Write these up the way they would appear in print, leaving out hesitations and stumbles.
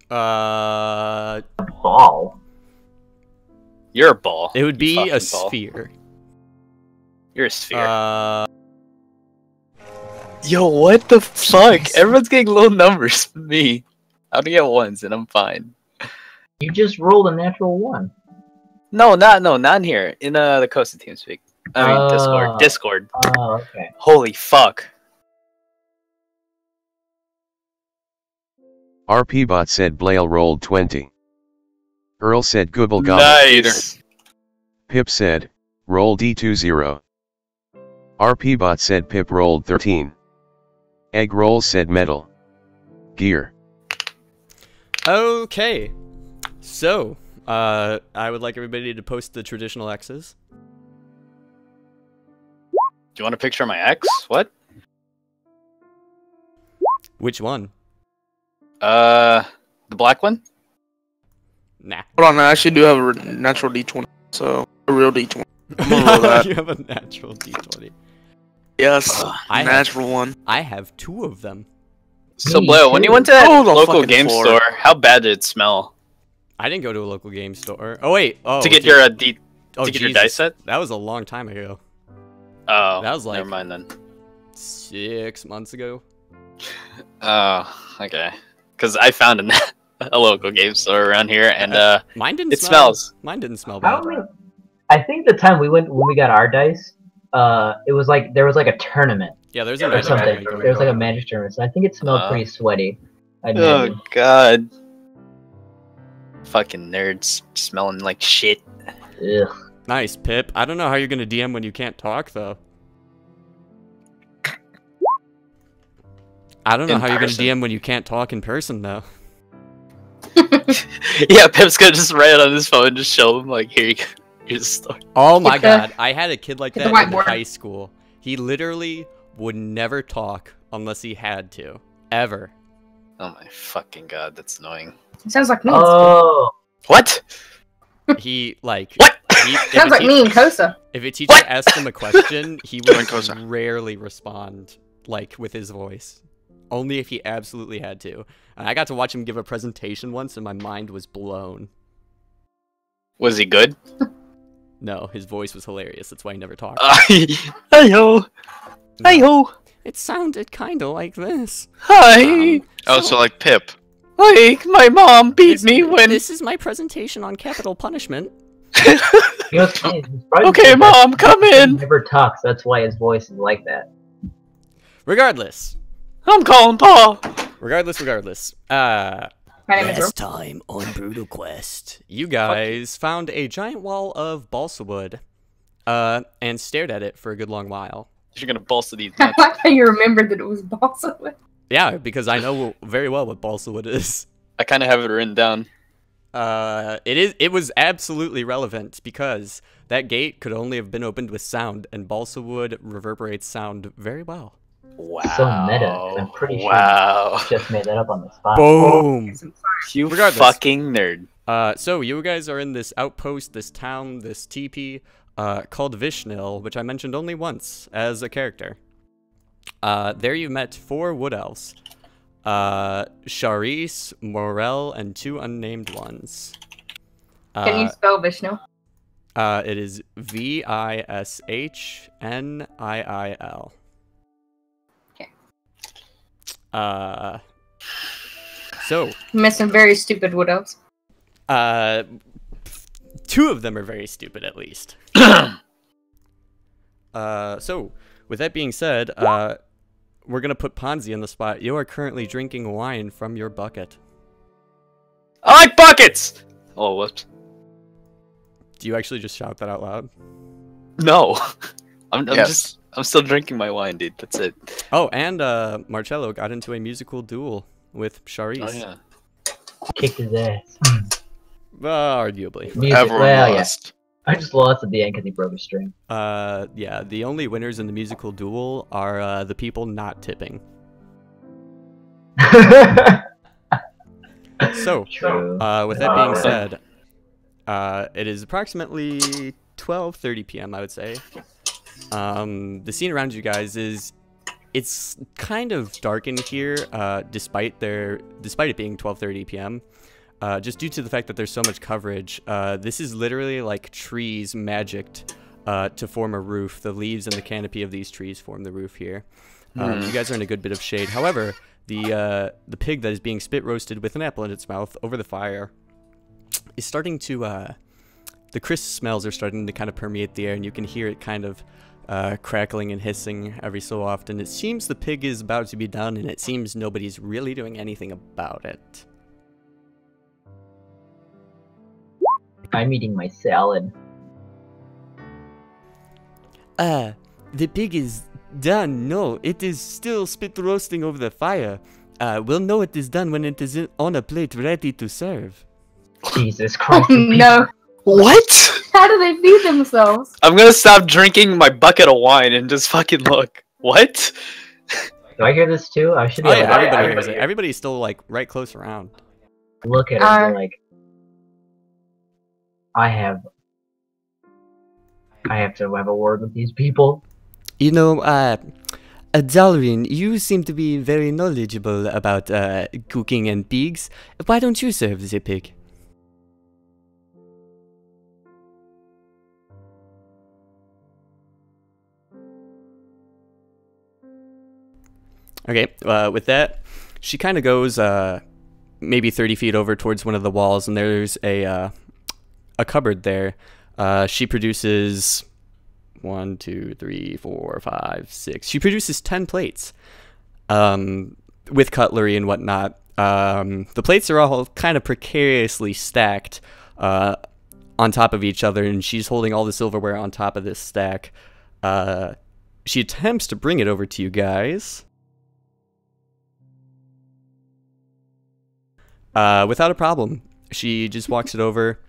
Ball. You're a ball. It would be a ball. sphere. You're a sphere. Yo, what the fuck? Everyone's getting low numbers from me. How do you get ones and I'm fine? You just rolled a natural 1. No, not in here. In the Costa TeamSpeak. I mean Discord. Discord. Oh, okay. Holy fuck. RPBot said Blail rolled 20. Earl said Google Gobble. Nice. Pip said, roll D20. RPBot said Pip rolled 13. Egg Roll said metal. Gear. Okay. So, I would like everybody to post the traditional X's. Do you want a picture of my ex? What? Which one? The black one? Nah. Hold on, I actually do have a natural D20, so a real D20. I'm gonna roll that. You have a natural D20. Yes, I natural one. I have 2 of them. So, Me Blair, when too. you went to that Oh, the local fucking game floor. store, how bad did it smell? I didn't go to a local game store. Oh wait. Oh. To get dude. your Oh, to get your Jesus. dice set? That was a long time ago. Oh, That was like- never mind then. 6 months ago. Oh, okay. Because I found a local game store around here, and Mine didn't. it smell, smells. Mine didn't smell I bad. don't think. I think the time we went when we got our dice, it was like there was like a tournament Yeah, there's a or magic something. tournament There going was like a on. magic tournament, so I think it smelled pretty sweaty. I Oh imagine. god. Fucking nerds smelling like shit. Ugh. Nice, Pip. I don't know how you're gonna DM when you can't talk though. I don't know In how you're gonna person. DM when you can't talk in person though. Yeah, Pip's gonna just write it on his phone and just show him, like, here you go. Here's the story. Oh my Get the- god, I had a kid like get the that in whiteboard. high school. He literally would never talk unless he had to. Ever. Oh my fucking god, that's annoying. It sounds like me. Oh, What? He, like... What? if Sounds a like tea- me and Kosa. If a teacher asked him a question, he Join would Kosa. rarely respond, like, with his voice. Only if he absolutely had to. And I got to watch him give a presentation once, and my mind was blown. Was he good? No, his voice was hilarious. That's why he never talked. Hi-ho! Hi-ho! It sounded kind of like this. Hi! Oh, so like Pip. Like, my mom beat me when... This is my presentation on capital punishment. you know what's funny? He's probably Okay, because mom, come he in! never talks. That's why his voice is like that. Regardless. I'm calling Pa! Regardless. My name is Last time on Brutal Quest, you guys found a giant wall of balsa wood, and stared at it for a good long while. You're gonna balsa these I nuts. like how you remembered that it was balsa wood. Yeah, because I know very well what balsa wood is. I kinda have it written down. It was absolutely relevant because that gate could only have been opened with sound, and balsa wood reverberates sound very well. Wow. So meta. I'm pretty sure Wow. he just made that up on the spot. Boom! You Regardless. fucking nerd. So you guys are in this outpost, this town, this teepee, called Vishnil, which I mentioned only once as a character. There you met 4 wood elves. Sharice, Morel, and 2 unnamed ones. Can you spell Vishnu? It is Vishnil. Okay. So, You met some very stupid wood elves. 2 of them are very stupid, at least. So, with that being said, we're gonna put Ponzi on the spot. You are currently drinking wine from your bucket. I like buckets! Oh, whoops. Do you actually just shout that out loud? No. I'm Yes. I'm still drinking my wine, dude. That's it. Oh, and Marcello got into a musical duel with Sharice. Oh, yeah. Kicked his ass. Arguably. Music. Everyone Well, yeah. lost. I just lost at the end because he broke a string. Yeah, the only winners in the musical duel are the people not tipping. So, True. with that being said, it is approximately 12:30 p.m., I would say. The scene around you guys is It's kind of dark in here, despite it being 12:30 p.m. Just due to the fact that there's so much coverage. This is literally like trees magicked to form a roof. The leaves and the canopy of these trees form the roof here. You guys are in a good bit of shade. However, the pig that is being spit roasted with an apple in its mouth over the fire is starting to the crisp smells are starting to kind of permeate the air, and you can hear it kind of crackling and hissing every so often. It seems the pig is about to be done, and it seems nobody's really doing anything about it. I'm eating my salad. The pig is done. No, it is still spit roasting over the fire. We'll know it is done when it is on a plate ready to serve. Jesus Christ. Oh no! What? How do they feed themselves? I'm gonna stop drinking my bucket of wine and just fucking look. What? Do I hear this too? I should be Oh able yeah, to everybody hears it. Everybody's still like right close around. look at it and be like, I have to have a word with these people. You know, Dalrin, you seem to be very knowledgeable about cooking and pigs. Why don't you serve the pig? Okay, with that, she kind of goes maybe 30 feet over towards one of the walls, and there's a cupboard there. She produces 1, 2, 3, 4, 5, 6. She produces 10 plates with cutlery and whatnot. The plates are all kind of precariously stacked on top of each other, and she's holding all the silverware on top of this stack. She attempts to bring it over to you guys. Without a problem. She just walks it over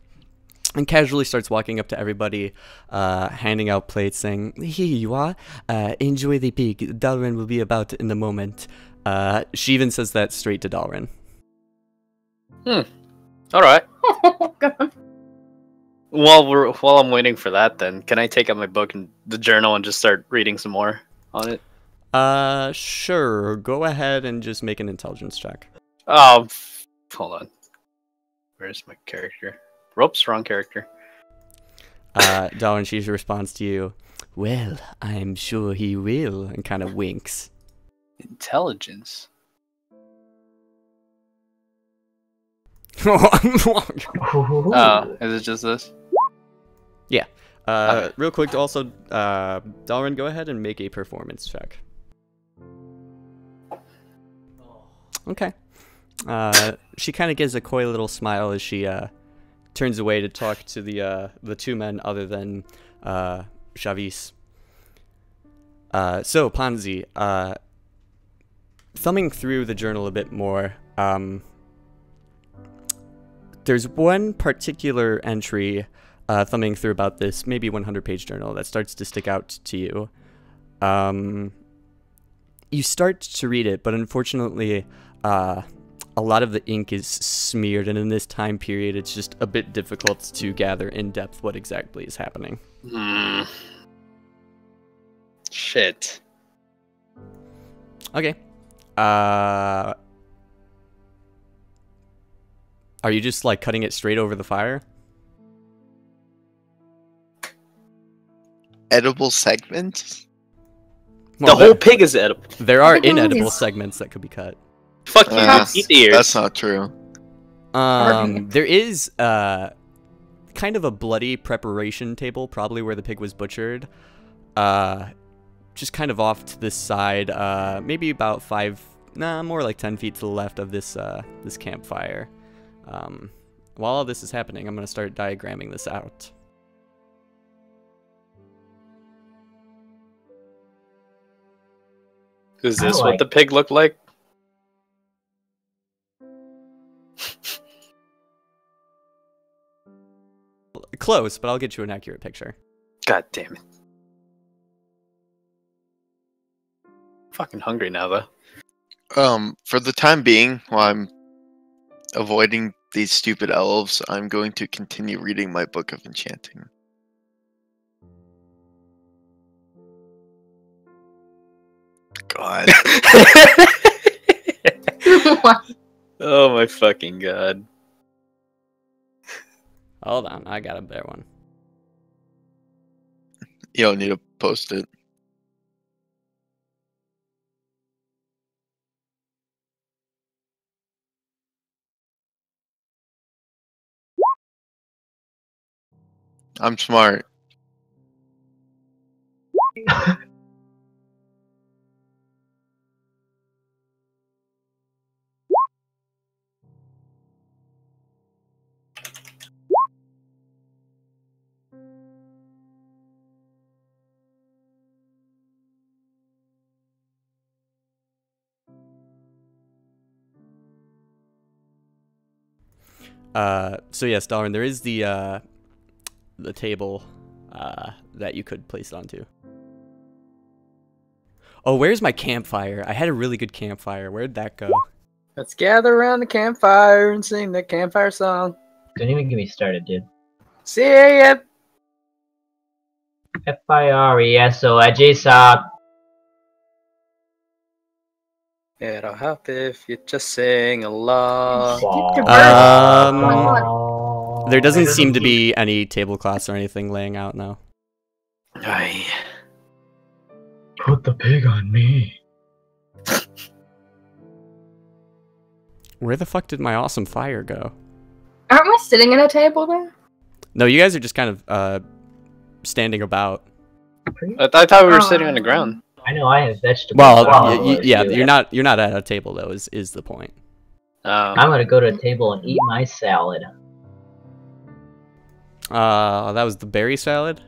and casually starts walking up to everybody, handing out plates, saying, "Here you are. Enjoy the pig. Dalrin will be about in a moment." She even says that straight to Dalrin. Alright. Oh god. While I'm waiting for that, then, can I take out my book and the journal and just start reading some more on it? Sure. Go ahead and just make an intelligence check. Hold on. Where's my character? Ropes, wrong character. Dalrin, she responds to you, "Well, I'm sure he will," and kind of winks. Intelligence. Ooh. Is it just this? Yeah. Real quick, also, Dalrin, go ahead and make a performance check. Okay. She kind of gives a coy little smile as she turns away to talk to the two men other than Chavis. So, Ponzi, thumbing through the journal a bit more, there's one particular entry thumbing through about this maybe 100-page journal that starts to stick out to you. You start to read it, but unfortunately, a lot of the ink is smeared, and in this time period, it's just a bit difficult to gather in depth what exactly is happening. Shit. Okay. Are you just like cutting it straight over the fire? Edible segments? Well, The whole pig is edible. there are I think inedible movies- segments that could be cut. Fuck you, eat the ears. That's not true. There is kind of a bloody preparation table, probably where the pig was butchered. Just kind of off to this side, maybe about more like 10 feet to the left of this this campfire. While all this is happening, I'm gonna start diagramming this out. Is this I what like- the pig looked like? Close, but I'll get you an accurate picture. God damn it. Fucking hungry now, though. For the time being, while I'm avoiding these stupid elves, I'm going to continue reading my book of enchanting. god. Oh my fucking god. Hold on, I got a better one. You don't need to post it. I'm smart. So yes, Darwin, there is the table that you could place it onto. Oh, where's my campfire? I had a really good campfire. Where'd that go? Let's gather around the campfire and sing the campfire song. Don't even get me started, dude. See ya. FIRESOLGSOP. It'll help if you just sing along. There doesn't seem to be any tablecloths or anything laying out now. Aye. Put the pig on me. Where the fuck did my awesome fire go? Aren't we sitting at a table there? No, you guys are just kind of standing about. I thought we were sitting on the ground. I know I have vegetables. Well, yeah, you're not at a table though. Is the point? Oh. I'm gonna go to a table and eat my salad. That was the berry salad.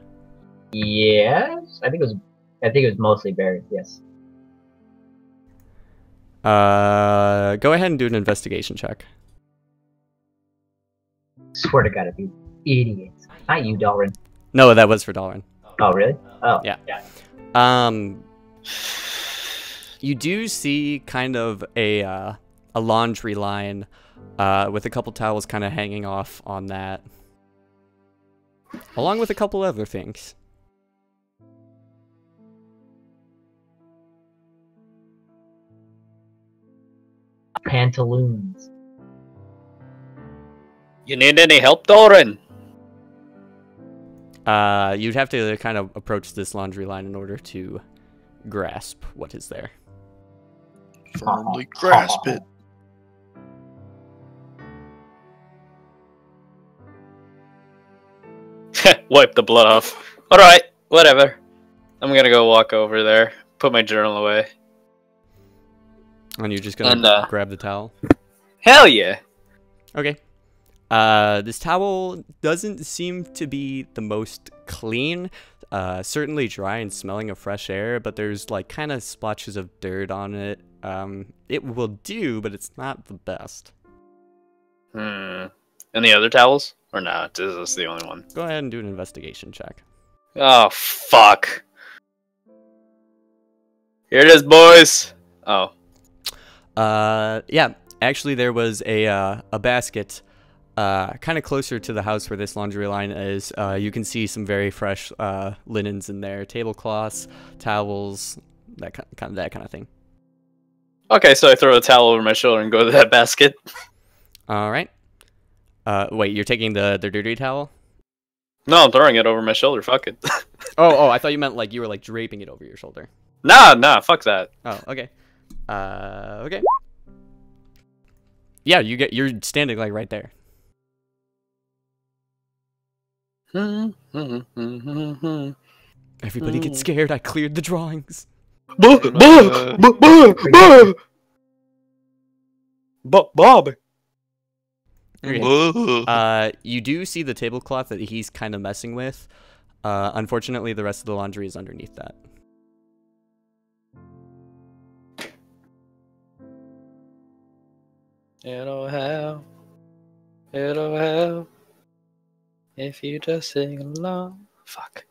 Yes, I think it was mostly berries. Yes. Go ahead and do an investigation check. Swear to God, if you idiots. Not you, Dalrin. No, that was for Dalrin. Oh, really? Oh. Yeah. You do see kind of a laundry line with a couple towels kind of hanging off on that, along with a couple other things. Pantaloons. You need any help, Doran? You'd have to kind of approach this laundry line in order to grasp what is there. Firmly grasp it. Wipe the blood off. Alright, whatever. I'm gonna go walk over there, put my journal away. And you're just gonna grab the towel? Hell yeah! Okay. This towel doesn't seem to be the most clean. Certainly dry and smelling of fresh air, but there's like kind of splotches of dirt on it. It will do, but it's not the best. Any other towels? Or not? Is this the only one? Go ahead and do an investigation check. Oh, fuck. Here it is, boys! Oh. Yeah, actually there was a basket kind of closer to the house where this laundry line is. You can see some very fresh linens in there, tablecloths, towels, that kind of thing. Okay, so I throw a towel over my shoulder and go to that basket. All right. Wait, you're taking the dirty towel? No, I'm throwing it over my shoulder. Fuck it. Oh, I thought you meant like you were like draping it over your shoulder. Nah, fuck that. Oh, okay. Okay. Yeah, you're standing like right there. Everybody gets scared. I cleared the drawings. Bob. Okay. You do see the tablecloth that he's kind of messing with. Unfortunately, the rest of the laundry is underneath that. It'll help if you just sing along. Fuck.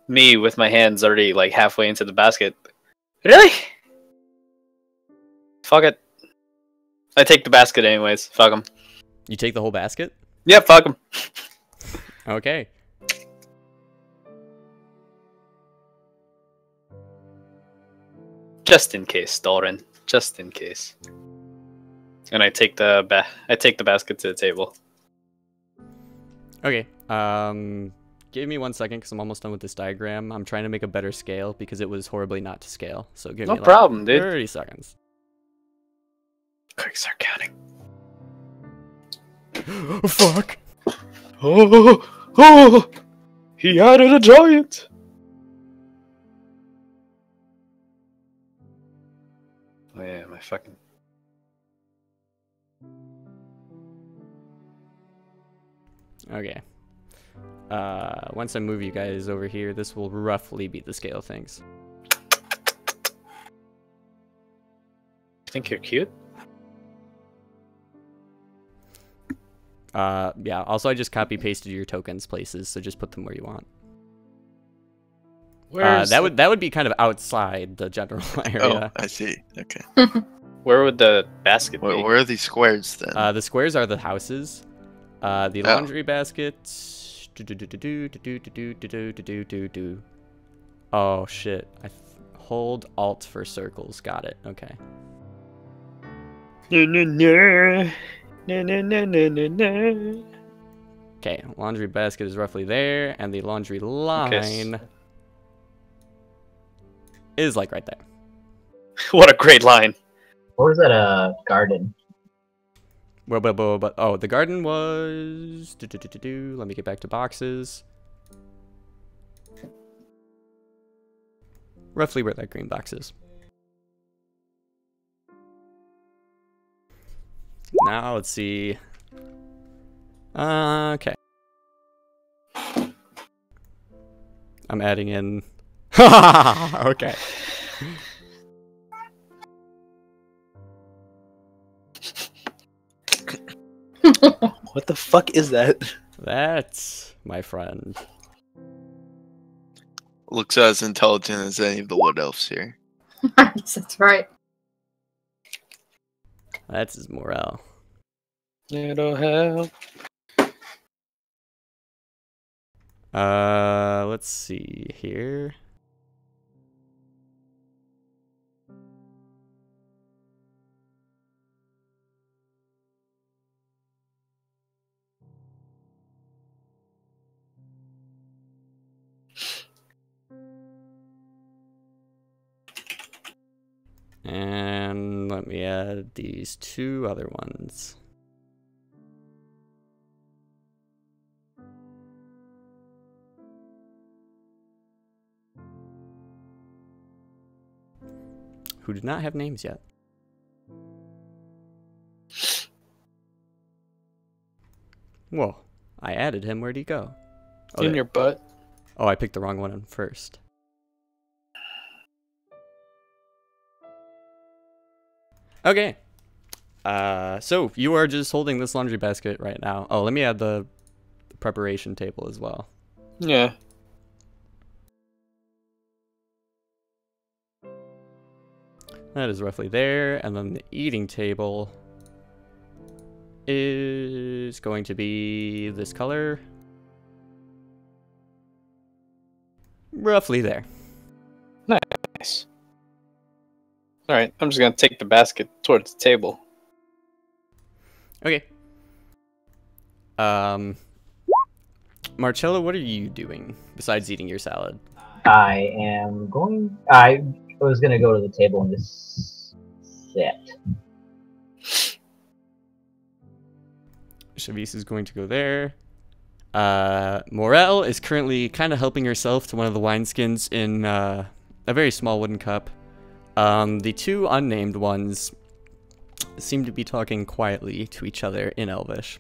Me with my hands already like halfway into the basket. Really? Fuck it. I take the basket anyways. Fuck them. You take the whole basket? Yeah, fuck them. Okay. Just in case, Doran. Just in case. And I take the basket to the table. Okay. Give me 1 second because I'm almost done with this diagram. I'm trying to make a better scale because it was horribly not to scale. So give No me like problem, dude. 30 seconds. Quick, start counting. Fuck. Oh! He added a giant. Oh yeah, my fucking. Okay. Once I move you guys over here, this will roughly be the scale of things. Think you're cute? Yeah. Also, I just copy pasted your tokens places, so just put them where you want. That would be kind of outside the general area. Oh, I see. Okay. Where would the basket be? Where are these squares then? The squares are the houses. The laundry basket. Oh shit! Hold Alt for circles. Got it. Okay. Okay, laundry basket is roughly there, and the laundry line is like right there. What a great line. Or is that a garden? But oh, the garden was. Let me get back to boxes. Roughly where that green box is. Now let's see. Okay. I'm adding in. Okay. What the fuck is that? That's my friend. Looks as intelligent as any of the wood elves here. That's right. That's his morale. It'll help. Let's see here. And let me add these two other ones. Who did not have names yet. Whoa, I added him. Where'd he go? Oh, In your butt. Oh, I picked the wrong one first. Okay. So you are just holding this laundry basket right now. Oh, let me add the preparation table as well. Yeah. That is roughly there, and then the eating table is going to be this color. Roughly there. Nice. Alright, I'm just gonna take the basket towards the table. Okay. Marcello, what are you doing besides eating your salad? I was gonna go to the table and just sit. Chavis is going to go there. Morel is currently kind of helping herself to one of the wineskins in a very small wooden cup. The two unnamed ones seem to be talking quietly to each other in Elvish.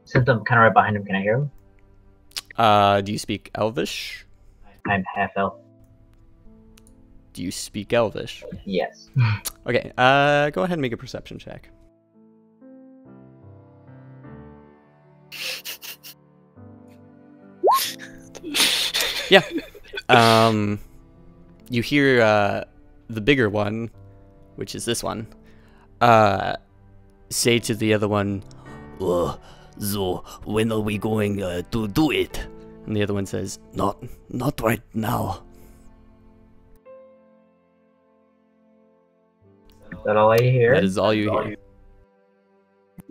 Since I'm kind of right behind him, can I hear him? Do you speak Elvish? I'm half elf. Do you speak Elvish? Yes. Okay, go ahead and make a perception check. Yeah. You hear the bigger one, which is this one, say to the other one, So, when are we going to do it? And the other one says, not right now. Is that all I hear? That is all you hear.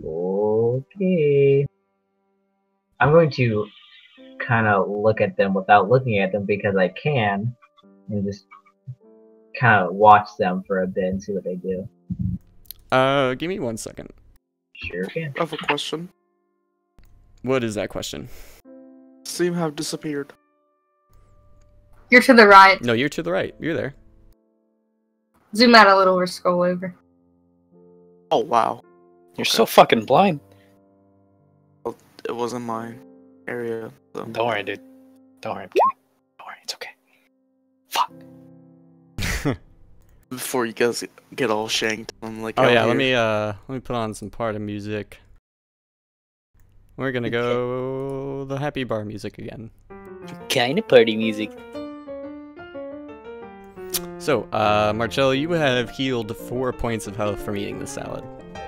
Okay. I'm going to kind of look at them without looking at them because I can, and just kind of watch them for a bit and see what they do. Give me 1 second. Sure can. I have a question. What is that question? Seem have disappeared. You're to the right. No, you're to the right. You're there. Zoom out a little or scroll over. Oh wow. You're so fucking blind. It wasn't my area. So. Don't worry, dude. Don't worry, I'm kidding. Don't worry, it's okay. Fuck. Before you guys get all shanked, I'm like. Oh out yeah, here. let me put on some party music. We're gonna go the happy bar music again. Kind of party music. So, Marcello, you have healed 4 points of health from eating the salad.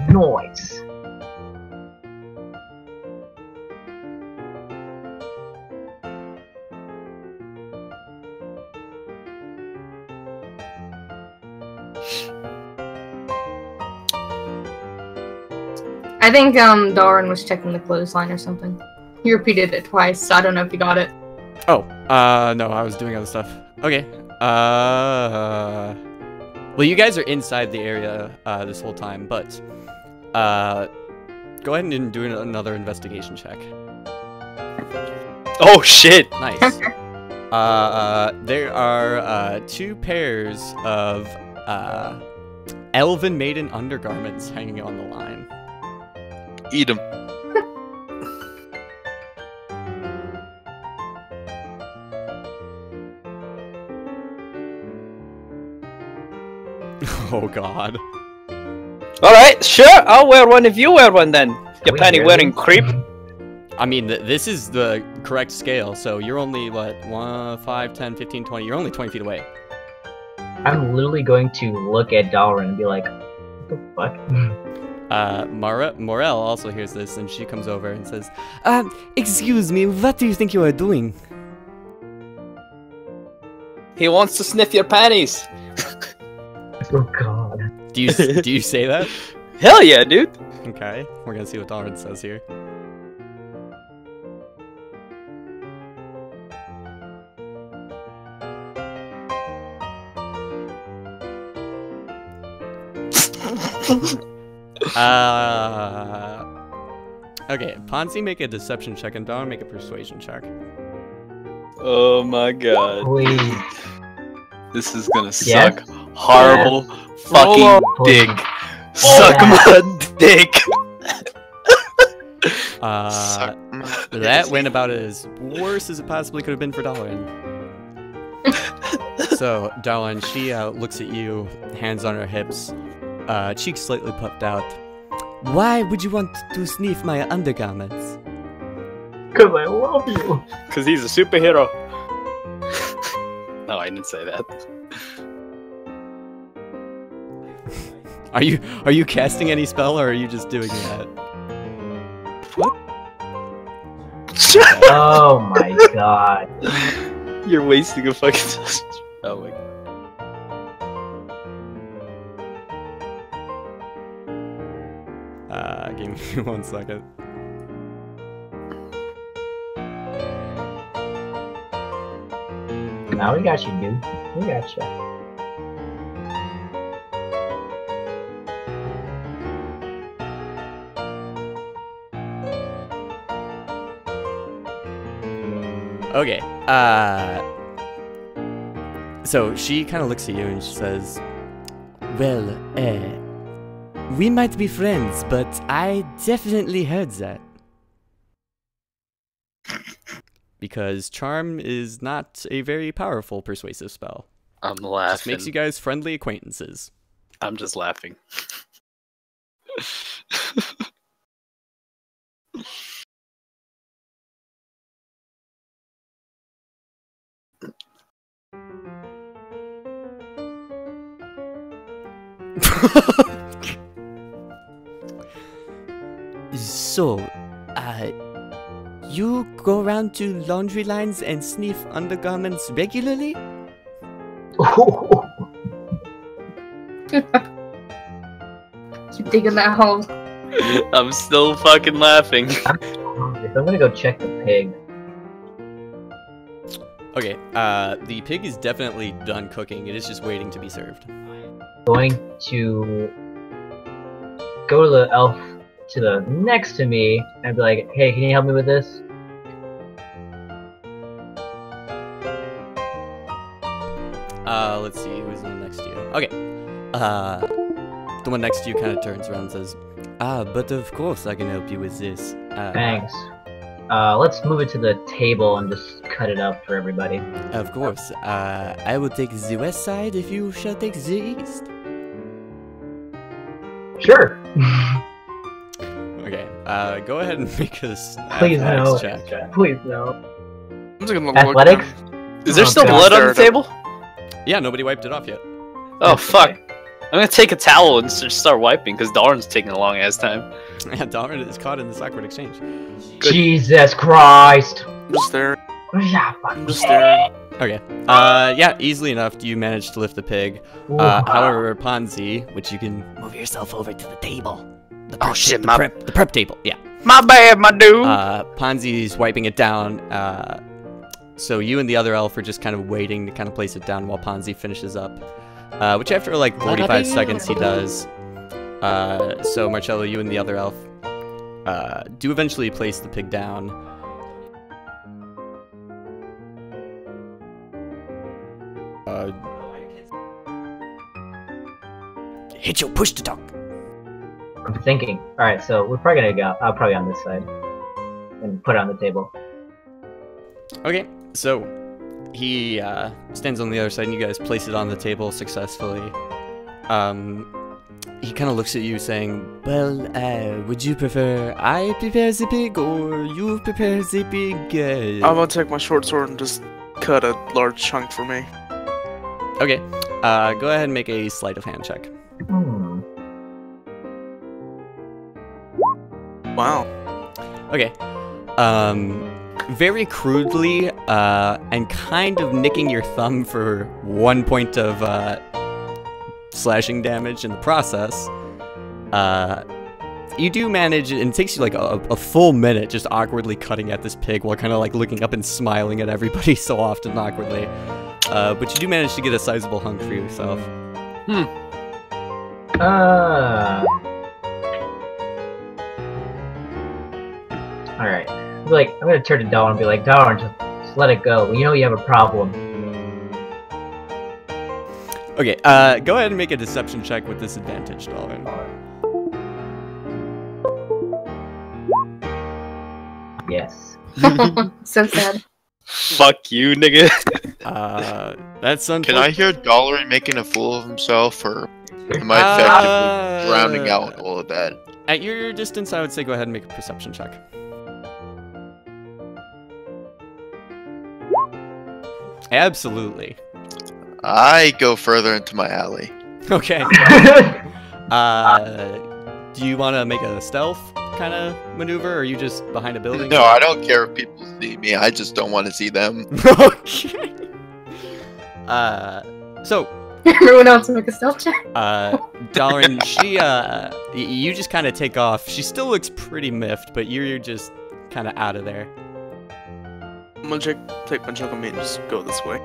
Nice. I think Darwin was checking the clothesline or something. He repeated it twice, so I don't know if he got it. Oh, no, I was doing other stuff. Okay. Well, you guys are inside the area this whole time, but go ahead and do another investigation check. Oh shit! Nice. There are 2 pairs of elven maiden undergarments hanging on the line. Eat them. Oh god. Alright, sure, I'll wear one if you wear one then. You We penny hear wearing them. creep. I mean, this is the correct scale, so you're only, what, 1, 5, 10, 15, 20, you're only 20 feet away. I'm literally going to look at Dalrin and be like, what the fuck? Morel also hears this, and she comes over and says, excuse me, what do you think you are doing? He wants to sniff your panties. Oh god. Do you say that? Hell yeah, dude. Okay, we're gonna see what Dalrin says here. Okay, Ponzi make a deception check and Dalrin make a persuasion check. Oh my god. Please. This is gonna Yes? suck. Horrible fucking Roll Please. dick. Suck my dick. Suck my That pussy. went about as worse as it possibly could have been for Dalrin. So, Dalrin, she looks at you, hands on her hips, cheeks slightly puffed out. Why would you want to sniff my undergarments? Because I love you. Cause he's a superhero. No, I didn't say that. Are you casting any spell, or are you just doing that? Oh my god. You're wasting a fucking. Oh my god. Give me 1 second. Now we got you, dude. We got you. Okay, so she kind of looks at you and she says, well, we might be friends, but I definitely heard that. Because charm is not a very powerful persuasive spell. I'm Just laughing. makes you guys friendly acquaintances. I'm just laughing. So, you go around to laundry lines and sniff undergarments regularly? Keep digging that hole. I'm still fucking laughing. I'm gonna go check the pig. Okay, the pig is definitely done cooking. It is just waiting to be served. Going to go to the elf to the next to me and be like, hey, can you help me with this? Let's see, who's the one next to you? Okay, the one next to you kind of turns around and says, but of course I can help you with this. Thanks. Let's move it to the table and just cut it up for everybody. Of course, I will take the west side if you shall take the east. Sure. Okay, go ahead and make us Please no. check. Please no. I'm just gonna look Athletics? down. Is there Oh, still God. blood on the table? Yeah, nobody wiped it off yet. Oh fuck! I'm gonna take a towel and just start wiping because Darren's taking a long ass time. Yeah, Darren is caught in this awkward exchange. Good. Jesus Christ. I'm just there. Yeah, I'm just there. Okay, yeah, easily enough you manage to lift the pig. However, Ponzi, which you can move yourself over to the table. Oh shit, the my prep table, yeah. bad, my dude. Ponzi's wiping it down, so you and the other elf are just kind of waiting to kind of place it down while Ponzi finishes up. Which after like 45 seconds he does. So Marcello, you and the other elf do eventually place the pig down. Hit your push to talk. I'm thinking. Alright, so we're probably gonna go probably on this side. And put it on the table. Okay, so he stands on the other side and you guys place it on the table successfully. He kind of looks at you saying, well, would you prefer I prepare the pig or you prepare the pig? I'm gonna take my short sword and just cut a large chunk for me. Okay, go ahead and make a sleight of hand check. Wow. Okay, very crudely, and kind of nicking your thumb for 1 point of, slashing damage in the process, you do manage, and it takes you like a full minute just awkwardly cutting at this pig while kind of like looking up and smiling at everybody so often awkwardly. But you do manage to get a sizable hunk for yourself. Alright. Like, I'm gonna turn to Darwin and be like, Darwin, just let it go. We know you have a problem. Okay, go ahead and make a deception check with disadvantage, Darwin. Yes. So sad. Fuck you, nigga. That's Can unfortunate. I hear Dollary making a fool of himself, or am I effectively drowning out all of that? At your distance, I would say go ahead and make a perception check. Absolutely. I go further into my alley. Okay. Do you want to make a stealth kind of maneuver, or are you just behind a building? No, I don't care if people see me. I just don't want to see them. Okay. So, Everyone else make a stealth check. Dalaran, you just kind of take off. She still looks pretty miffed, but you're just kind of out of there. I'm gonna take my chunk of meat and just go this way.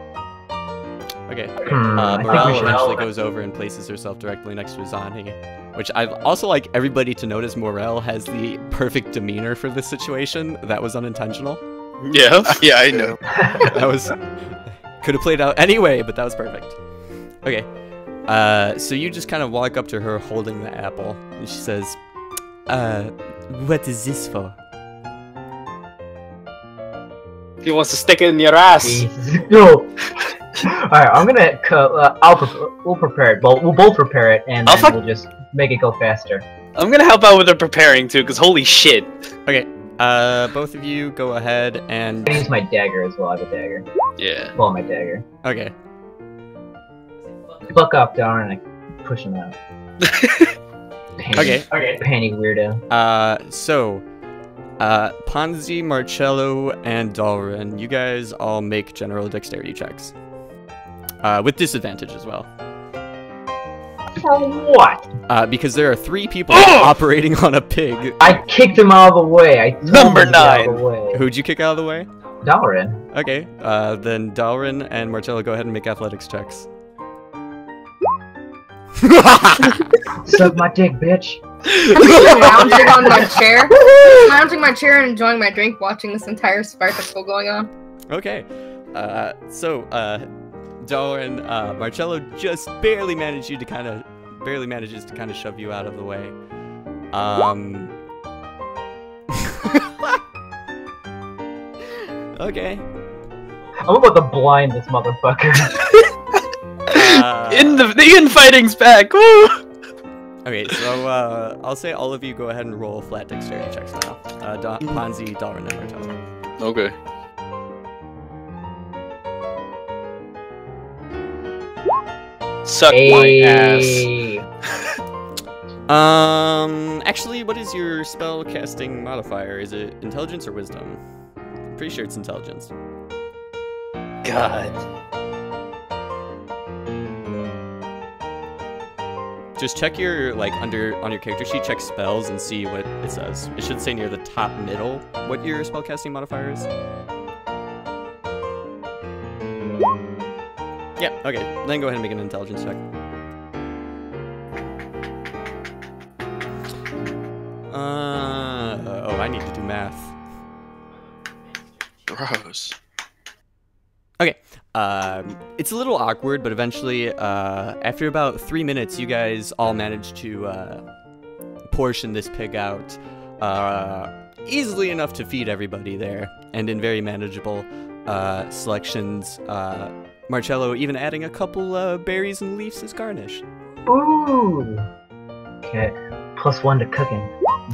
Okay. I think we Morel should eventually help. goes over and places herself directly next to Azani, which I'd also like everybody to notice Morel has the perfect demeanor for this situation. That was unintentional. Yeah. Yeah, I know. That was... could have played out anyway, but that was perfect. Okay. So you just kind of walk up to her holding the apple, and she says, what is this for? He wants to stick it in your ass. Jesus. No. Alright, I'm gonna we'll prepare it. We'll both prepare it, and then we'll just make it go faster. I'm gonna help out with the preparing too, cause holy shit. Okay. Both of you go ahead and... I'm gonna use my dagger as well. I have a dagger. Yeah. Well, my dagger. Okay. Fuck up, Darn, and I push him out. Okay. Panty weirdo. So... Ponzi, Marcello, and Dalrin, you guys all make general dexterity checks. With disadvantage as well. For what? Because there are 3 people operating on a pig. I kicked him out of the way. I told Number him to get out of 9. the way. Who'd you kick out of the way? Dalrin. Okay, then Dalrin and Marcello, go ahead and make athletics checks. Suck my dick, bitch. I'm just lounging on my chair. Lounging my chair and enjoying my drink, watching this entire spectacle going on. Okay, Dalrin, Marcello just barely manages to kind of shove you out of the way. Okay. I'm about to blind this motherfucker. The infighting's back. Woo! Okay, so I'll say all of you go ahead and roll flat dexterity checks now. Ponzi, Dalrin, and Marcello. Okay. Suck my ass. Hey. Actually, what is your spell casting modifier? Is it intelligence or wisdom? I'm pretty sure it's intelligence. God. Just check your, like, on your character sheet, check spells and see what it says. It should say near the top middle what your spellcasting modifier is. Yeah, okay. Then go ahead and make an intelligence check. Oh, I need to do math. Gross. Okay, it's a little awkward, but eventually, after about 3 minutes, you guys all manage to portion this pig out easily enough to feed everybody there, and in very manageable selections. Marcello even adding a couple berries and leaves as garnish. Ooh. Okay. +1 to cooking.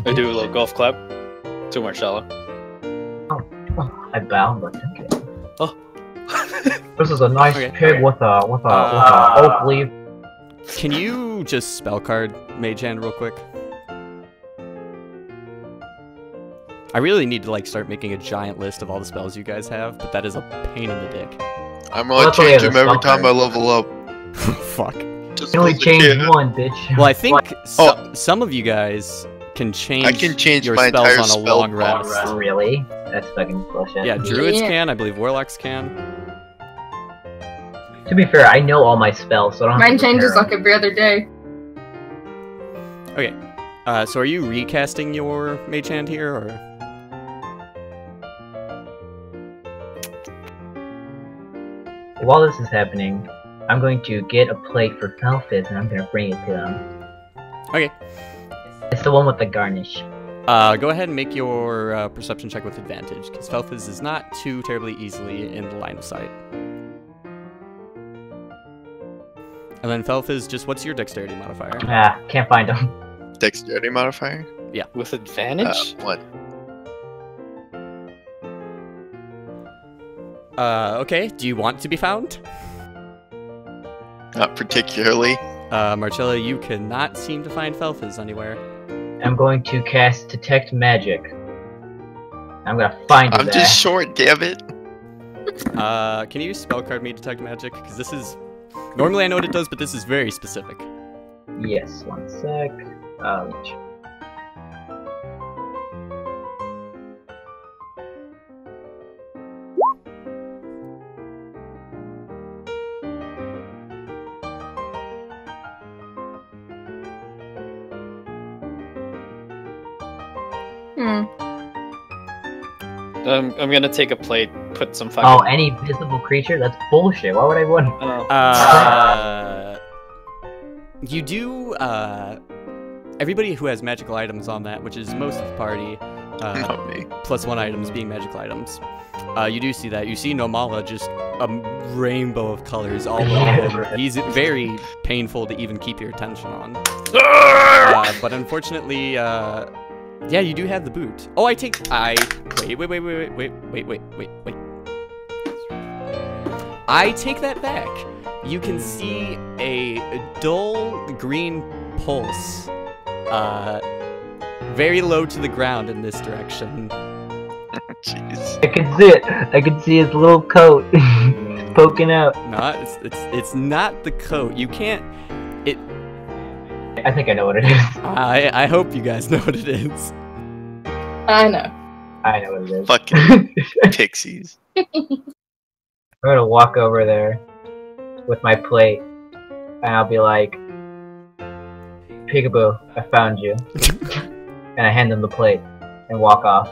I do a little golf clap to Marcello. Oh, I bow, but okay. Oh. This is a nice Okay. pig with a oak leaf. Can you just spell card Mage Hand real quick? I really need to like start making a giant list of all the spells you guys have, but that is a pain in the dick. I'm Well, gonna that's why change we have them a every spell time I level up. Fuck. Just You only 'cause I change can. one, bitch. Well, I think Oh. some of you guys can change, I can change your my spells entire on a spell long block. rest. Really? That's fucking bullshit. Yeah, druids Yeah. can. I believe warlocks can. To be fair, I know all my spells, so I don't have Mine to changes prepare like every other day. Okay. So are you recasting your Mage Hand here, or? them. While this is happening, I'm going to get a plate for Felfis and I'm gonna bring it to them. Okay. It's the one with the garnish. Go ahead and make your perception check with advantage, because Felfis is not too terribly easily in the line of sight. And then Felfis, just what's your dexterity modifier? Ah, can't find them. Dexterity modifier? With advantage? What? Okay, do you want to be found? Not particularly. Marcello, you cannot seem to find Felfis anywhere. I'm going to cast Detect Magic. I'm gonna find you I'm there. just short, damn it. Can you spellcard me Detect Magic? Because this is... Normally I know what it does, but this is very specific. Yes, one sec. I'm gonna take a plate, put some fucking... Oh, any visible creature? That's bullshit. Why would I want? You do, everybody who has magical items on that, which is most of the party, Not me. +1 items being magical items. You do see that. You see Nomala just a rainbow of colors all over him. He's very painful to even keep your attention on. But unfortunately, yeah, you do have the boot. Oh, wait. I take that back. You can see a dull green pulse very low to the ground in this direction. Jeez. I can see it. I can see his little coat poking out. Not, it's not the coat. You can't. It. I think I know what it is. I hope you guys know what it is. I know. I know what it is. Fucking pixies. I'm gonna walk over there with my plate, and I'll be like, "Peekaboo, I found you," and I hand him the plate and walk off.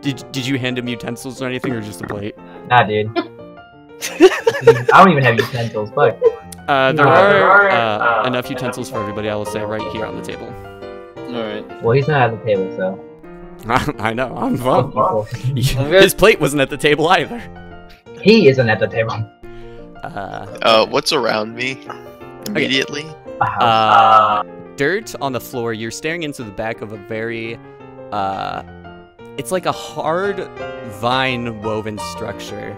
Did you hand him utensils or anything, or just a plate? Nah, dude. I don't even have utensils. Fuck. There are enough utensils for everybody. I will say right here on the table. All right. Well, he's not at the table, so. I know. I'm Fuck wrong. people. His plate wasn't at the table either. He isn't at the table. What's around me immediately? Dirt on the floor. You're staring into the back of a very, it's like a hard vine woven structure,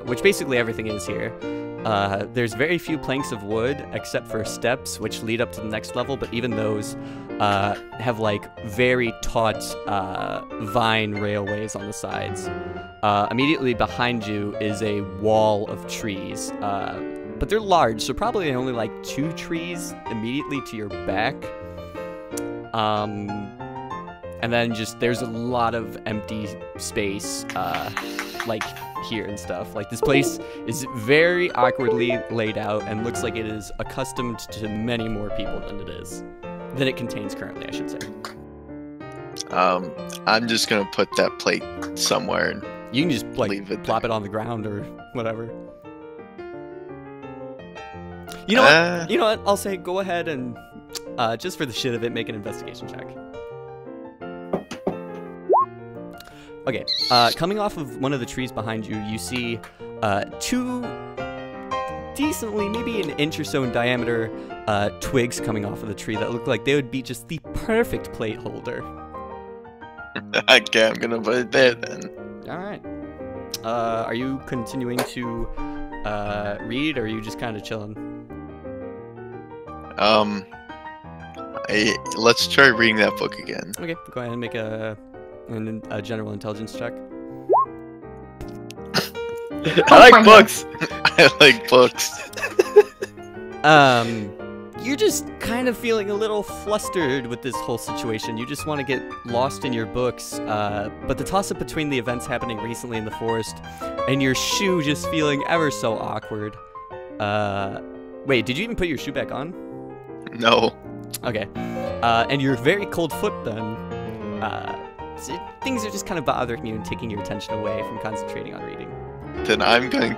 which basically everything is here. There's very few planks of wood except for steps which lead up to the next level, but even those have like very taut vine railways on the sides. Immediately behind you is a wall of trees, but they're large, so probably only like 2 trees immediately to your back. And then just there's a lot of empty space, like here and stuff. Like this place is very awkwardly laid out and looks like it is accustomed to many more people than it contains currently, I should say. I'm just gonna put that plate somewhere and You can just like leave it plop there. it on the ground or whatever. You know what? You know what? I'll say go ahead and just for the shit of it, make an investigation check. Okay, coming off of one of the trees behind you, you see 2 decently, maybe an inch or so in diameter, twigs coming off of the tree that look like they would be just the perfect plate holder. Okay, I'm gonna put it there then. Alright. Are you continuing to read, or are you just kind of chilling? Let's try reading that book again. Okay, go ahead and make a general intelligence check. I like books. I like books. You're just kind of feeling a little flustered with this whole situation. You just want to get lost in your books, but the toss-up between the events happening recently in the forest and your shoe just feeling ever so awkward. Wait, did you even put your shoe back on? No. Okay. And your very cold foot then. So things are just kind of bothering you and taking your attention away from concentrating on reading. Then I'm going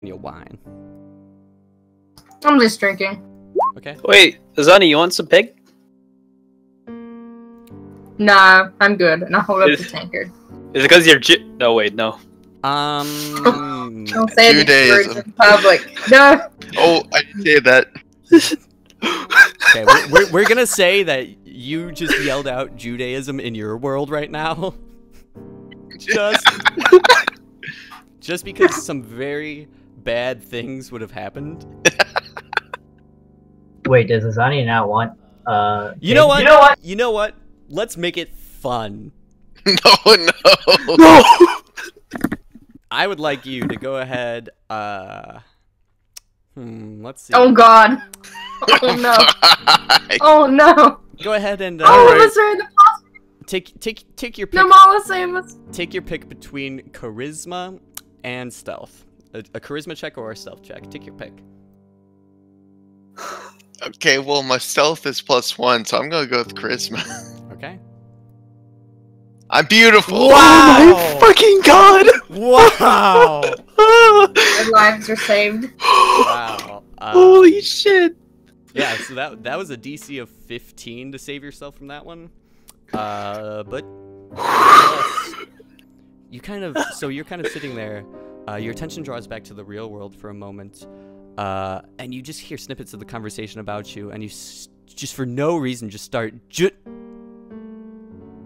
your wine. I'm just drinking. Okay. Wait, Azani, you want some pig? Nah, I'm good. And I'll hold up the Is- tankard. Is it because you're No, wait, no. Don't say these Judaism. words in public. No. Oh, I didn't say that. Okay, we're gonna say that you just yelled out Judaism in your world right now. Just because some very bad things would have happened. Wait, does Azani not want You know what? You know what? You know what? Let's make it fun. No. No! I would like you to go ahead. Let's see. Oh God. Oh no. Oh no. Go ahead and All of us are in the take your pick. No, Mala Samus. Take your pick between charisma and stealth. A charisma check or a stealth check. Take your pick. Okay, well, my stealth is +1, so I'm gonna go with charisma. Okay. I'm beautiful. Wow! Oh my fucking god! Wow! Their lives are saved. Wow. Holy shit! Yeah, so that was a DC of 15 to save yourself from that one. But you're kind of sitting there. Your attention draws back to the real world for a moment, and you just hear snippets of the conversation about you, and you just for no reason just start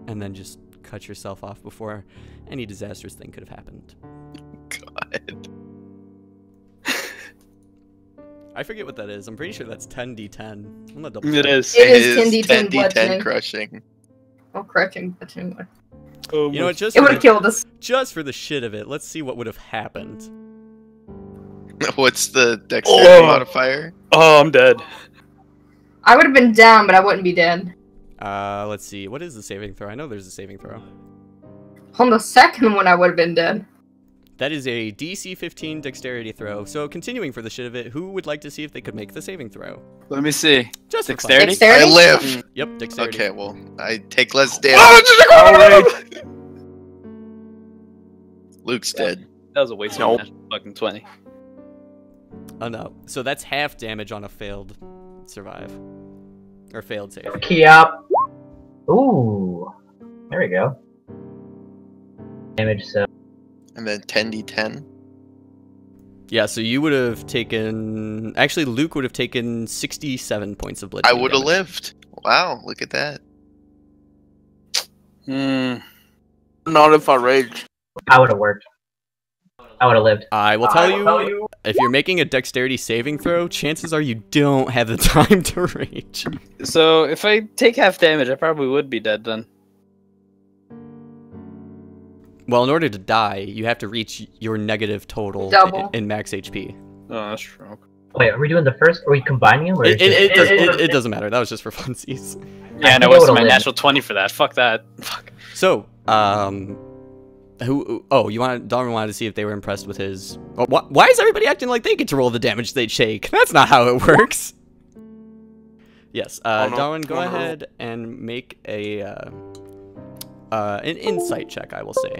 and then just cut yourself off before any disastrous thing could have happened. God. I forget what that is. I'm pretty sure that's 10d10. I'm gonna double It check. is. It is 10d10 bludgeoning. crushing. Oh, crushing bludgeoning. Oh You know what? Just It for would the- have killed us. Just for the shit of it, let's see what would have happened. What's the dexterity Oh. modifier? Oh, I'm dead. I would have been down, but I wouldn't be dead. Let's see. What is the saving throw? I know there's a saving throw. On the second one, I would have been dead. That is a DC 15 dexterity throw. So continuing for the shit of it, who would like to see if they could make the saving throw? Let me see. Just for fun. Dexterity? Dexterity? I live. Yep, dexterity. Okay, well, I take less damage. Alright. Luke's dead. That was a waste of a fucking 20. Oh no. So that's half damage on a failed survive. Or failed save. Key up. Ooh. There we go. Damage, so And then 10d10. Yeah, so you would have taken... Actually, Luke would have taken 67 points of I bludgeoning would have damage. lived. Wow, look at that. Not if I rage. I would have worked. I would have lived. I will tell you, if you're making a dexterity saving throw, chances are you don't have the time to rage. So, if I take half damage, I probably would be dead then. Well, in order to die, you have to reach your negative total Double. in max HP. Oh, that's true. Wait, are we doing the first? Are we combining them? Or It doesn't matter. That was just for funsies. Yeah, I no, think I it's would've my lived. natural 20 for that. Fuck that. Fuck. So, who? Oh, Darwin wanted to see if they were impressed with his. Oh, why is everybody acting like they get to roll the damage they take? That's not how it works. Yes, Oh, no. Darwin, go Oh, no. ahead and make an insight check. I will say.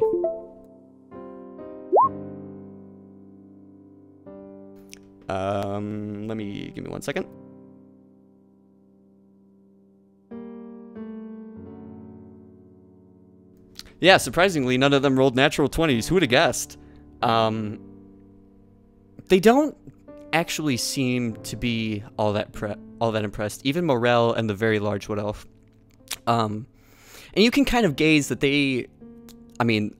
Give me 1 second. Yeah, surprisingly, none of them rolled natural 20s. Who would have guessed? They don't actually seem to be all that impressed. Even Morel and the very large wood elf. And you can kind of gaze that they, I mean,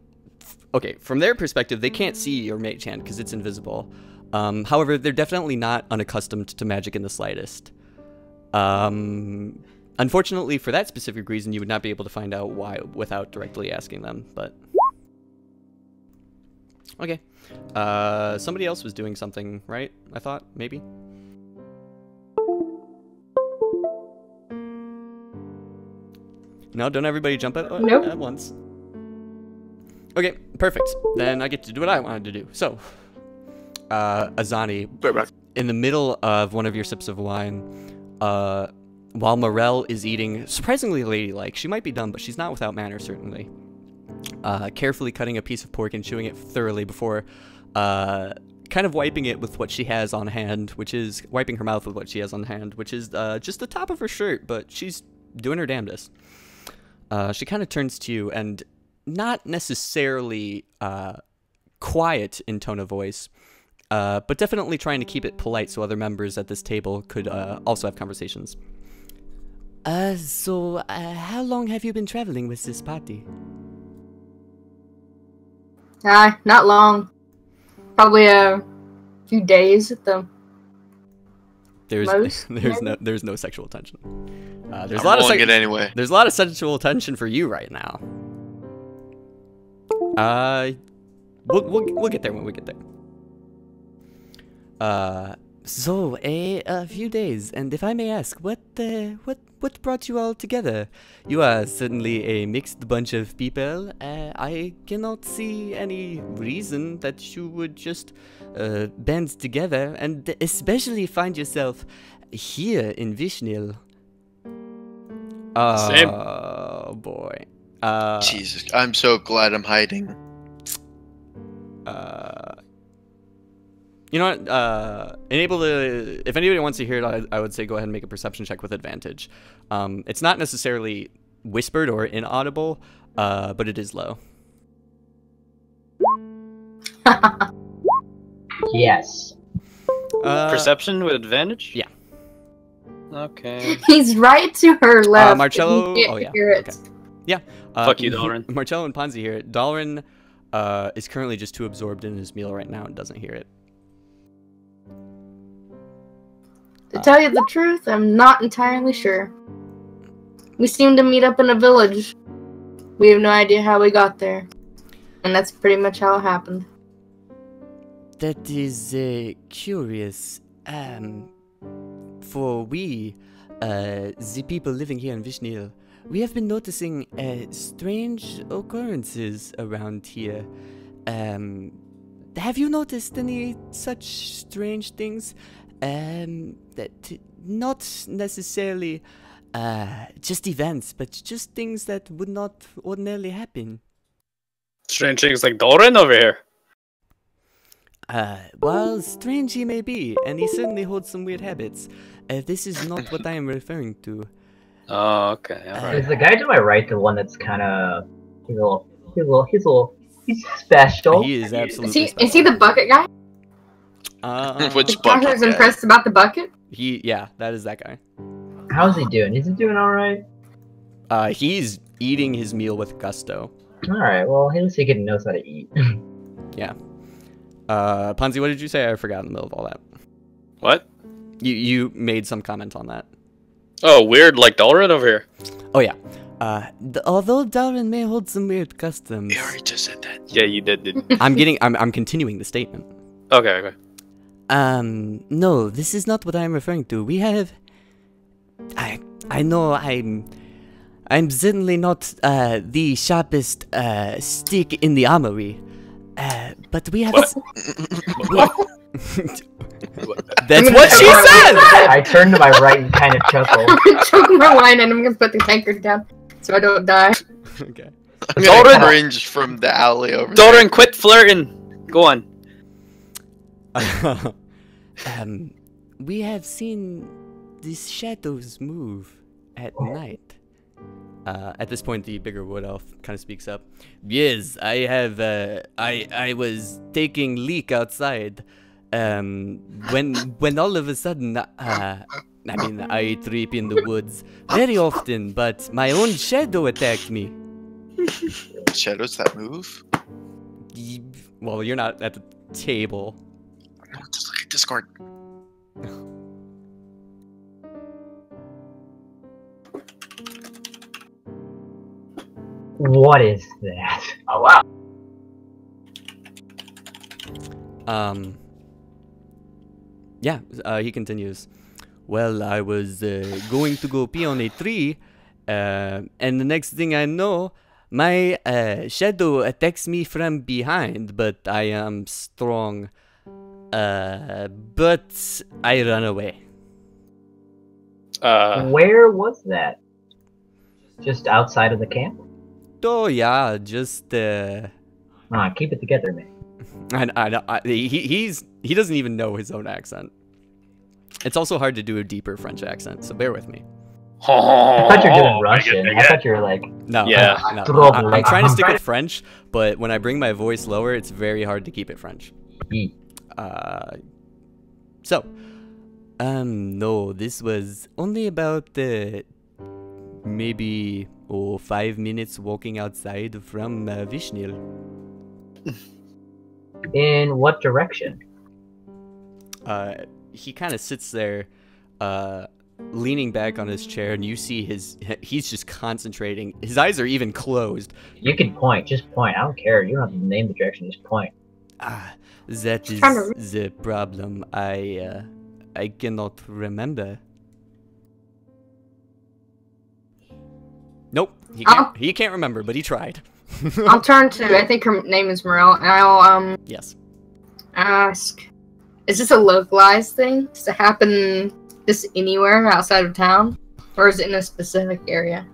okay, from their perspective, they can't see your mage hand because it's invisible. However, they're definitely not unaccustomed to magic in the slightest. Unfortunately, for that specific reason, you would not be able to find out why without directly asking them, but... Okay. Somebody else was doing something, right? I thought, maybe? No, don't everybody jump at Nope. once. Okay, perfect. Then I get to do what I wanted to do. So, Azani, Right back. in the middle of one of your sips of wine, while Morel is eating, surprisingly ladylike, she might be dumb, but she's not without manners, certainly. Carefully cutting a piece of pork and chewing it thoroughly before kind kind of wiping it with what she has on hand, which is wiping her mouth with what she has on hand, which is just the top of her shirt, but she's doing her damnedest. She kind of turns to you and not necessarily quiet in tone of voice, but definitely trying to keep it polite so other members at this table could also have conversations. So how long have you been traveling with this party? Not long. Probably a few days at the most. There's no sexual tension. There's I'm a lot of rolling it anyway. There's a lot of sexual tension for you right now. We'll get there when we get there. So a few days, and if I may ask, what brought you all together? You are certainly a mixed bunch of people. I cannot see any reason that you would just band together, and especially find yourself here in Vishnil. Same. Oh boy. Jesus, I'm so glad I'm hiding. You know what? Enable the. If anybody wants to hear it, I would say go ahead and make a perception check with advantage. It's not necessarily whispered or inaudible, but it is low. Yes. Perception with advantage? Yeah. Okay. He's right to her left. Marcello. You can't Oh yeah. hear it. Okay. Yeah. Fuck you, Dalrin. Marcello and Ponzi hear it. Dalrin is currently just too absorbed in his meal right now and doesn't hear it. To tell you the truth, I'm not entirely sure. We seem to meet up in a village. We have no idea how we got there. And that's pretty much how it happened. That is curious. For we, the people living here in Vishnil, we have been noticing strange occurrences around here. Have you noticed any such strange things? That not necessarily just events, but just things that would not ordinarily happen. Strange things like Dalrin over here. Well, strange he may be, and he certainly holds some weird habits. This is not what I am referring to. Oh, okay. Alright. Is the guy to my right the one that's kind of he's special? He is absolutely Is he the bucket guy? Which I bucket was guy? impressed about the bucket. Yeah, that is that guy. How's he doing? Is he doing all right? He's eating his meal with gusto. All right. Well, at least he knows how to eat. Yeah. Ponzi, what did you say? I forgot in the middle of all that. What? You made some comment on that. Oh, weird, like Dalrin over here. Oh yeah. Although Dalrin may hold some weird customs, You already just said that. Yeah, you did. I'm continuing the statement. Okay. No, this is not what I'm referring to. We have. I know I'm certainly not the sharpest stick in the armory, but we have. That's what she said. I turn to my right and kind of chuckle. I'm gonna choke my wine and I'm gonna put the tankard down so I don't die. Okay. I'm gonna Dalrin- cringe from the alley over there. Dalrin, quit flirting. Go on. We have seen these shadows move at night. At this point, the bigger wood elf kind of speaks up. Yes, I have. I was taking leak outside. When all of a sudden, I trip in the woods very often, but my own shadow attacked me. Shadows that move? Well, you're not at the table. No, just look at Discord. What is that? Oh wow. Yeah, he continues. Well, I was going to go pee on a tree, and the next thing I know, my shadow attacks me from behind, but I am strong. But I run away. Where was that? Just outside of the camp? Oh yeah, just Keep it together, man. he's He doesn't even know his own accent. It's also hard to do a deeper French accent, so bear with me. I thought you were doing Russian. I thought you were like, No, Yeah. no. I'm trying to stick with French, but when I bring my voice lower, it's very hard to keep it French. No, this was only about maybe 5 minutes walking outside from Vishnil. in what direction? He kind of sits there, leaning back on his chair, and you see he's just concentrating. His eyes are even closed. You can point. Just point. I don't care. You don't have to name the direction. Just point. That is the problem. I cannot remember. Nope, he can't remember, but he tried. I'll turn to, I think her name is Morel, and I'll, Yes. ask, is this a localized thing? Does it happen just anywhere outside of town? Or is it in a specific area?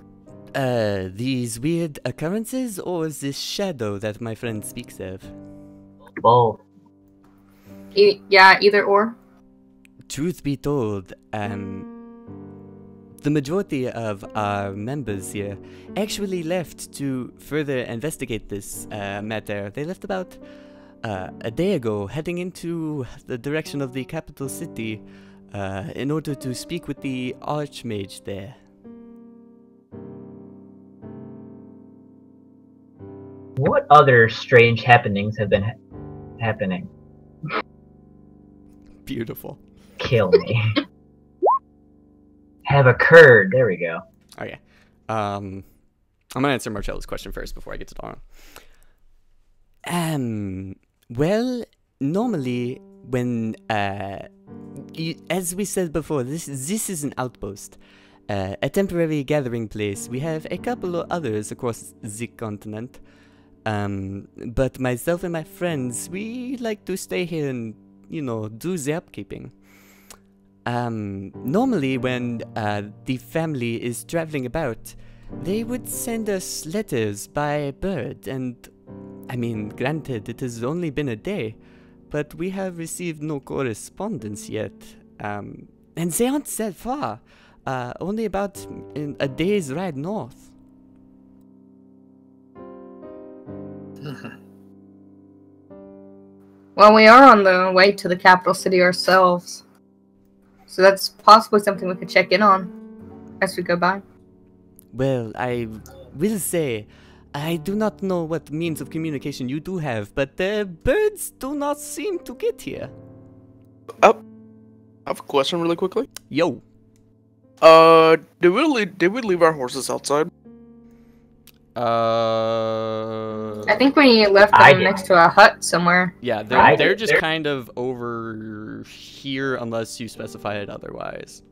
These weird occurrences, or this shadow that my friend speaks of? Both. Yeah, either or. Truth be told, the majority of our members here actually left to further investigate this matter. They left about a day ago, heading into the direction of the capital city in order to speak with the Archmage there. What other strange happenings have been happening? Beautiful. Kill me. Have occurred. There we go. Okay. I'm gonna answer Marcella's question first before I get to Donna. Well, normally when as we said before, this is an outpost, a temporary gathering place. We have a couple of others across the continent, but myself and my friends, we like to stay here and do the upkeeping. Normally when the family is traveling about, they would send us letters by bird, and I mean, granted, it has only been a day, but we have received no correspondence yet. And they aren't that far, only about a day's ride north. Well, we are on the way to the capital city ourselves. So that's possibly something we could check in on as we go by. Well, I will say, I do not know what means of communication you do have, but the birds do not seem to get here. I have a question really quickly. Yo. Did we leave our horses outside? I think we left them next to a hut somewhere. Yeah, they're just kind of over here unless you specify it otherwise.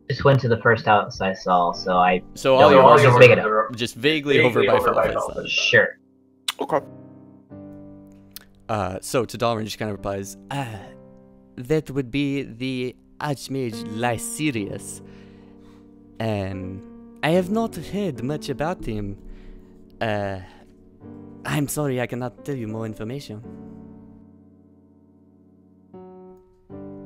Just went to the first house I saw, so I. So all your horses are just vaguely over by Felfis. Sure. Okay. So to Dalrin just kind of replies, that would be the Archmage Lysirius. I have not heard much about him. I'm sorry, I cannot tell you more information.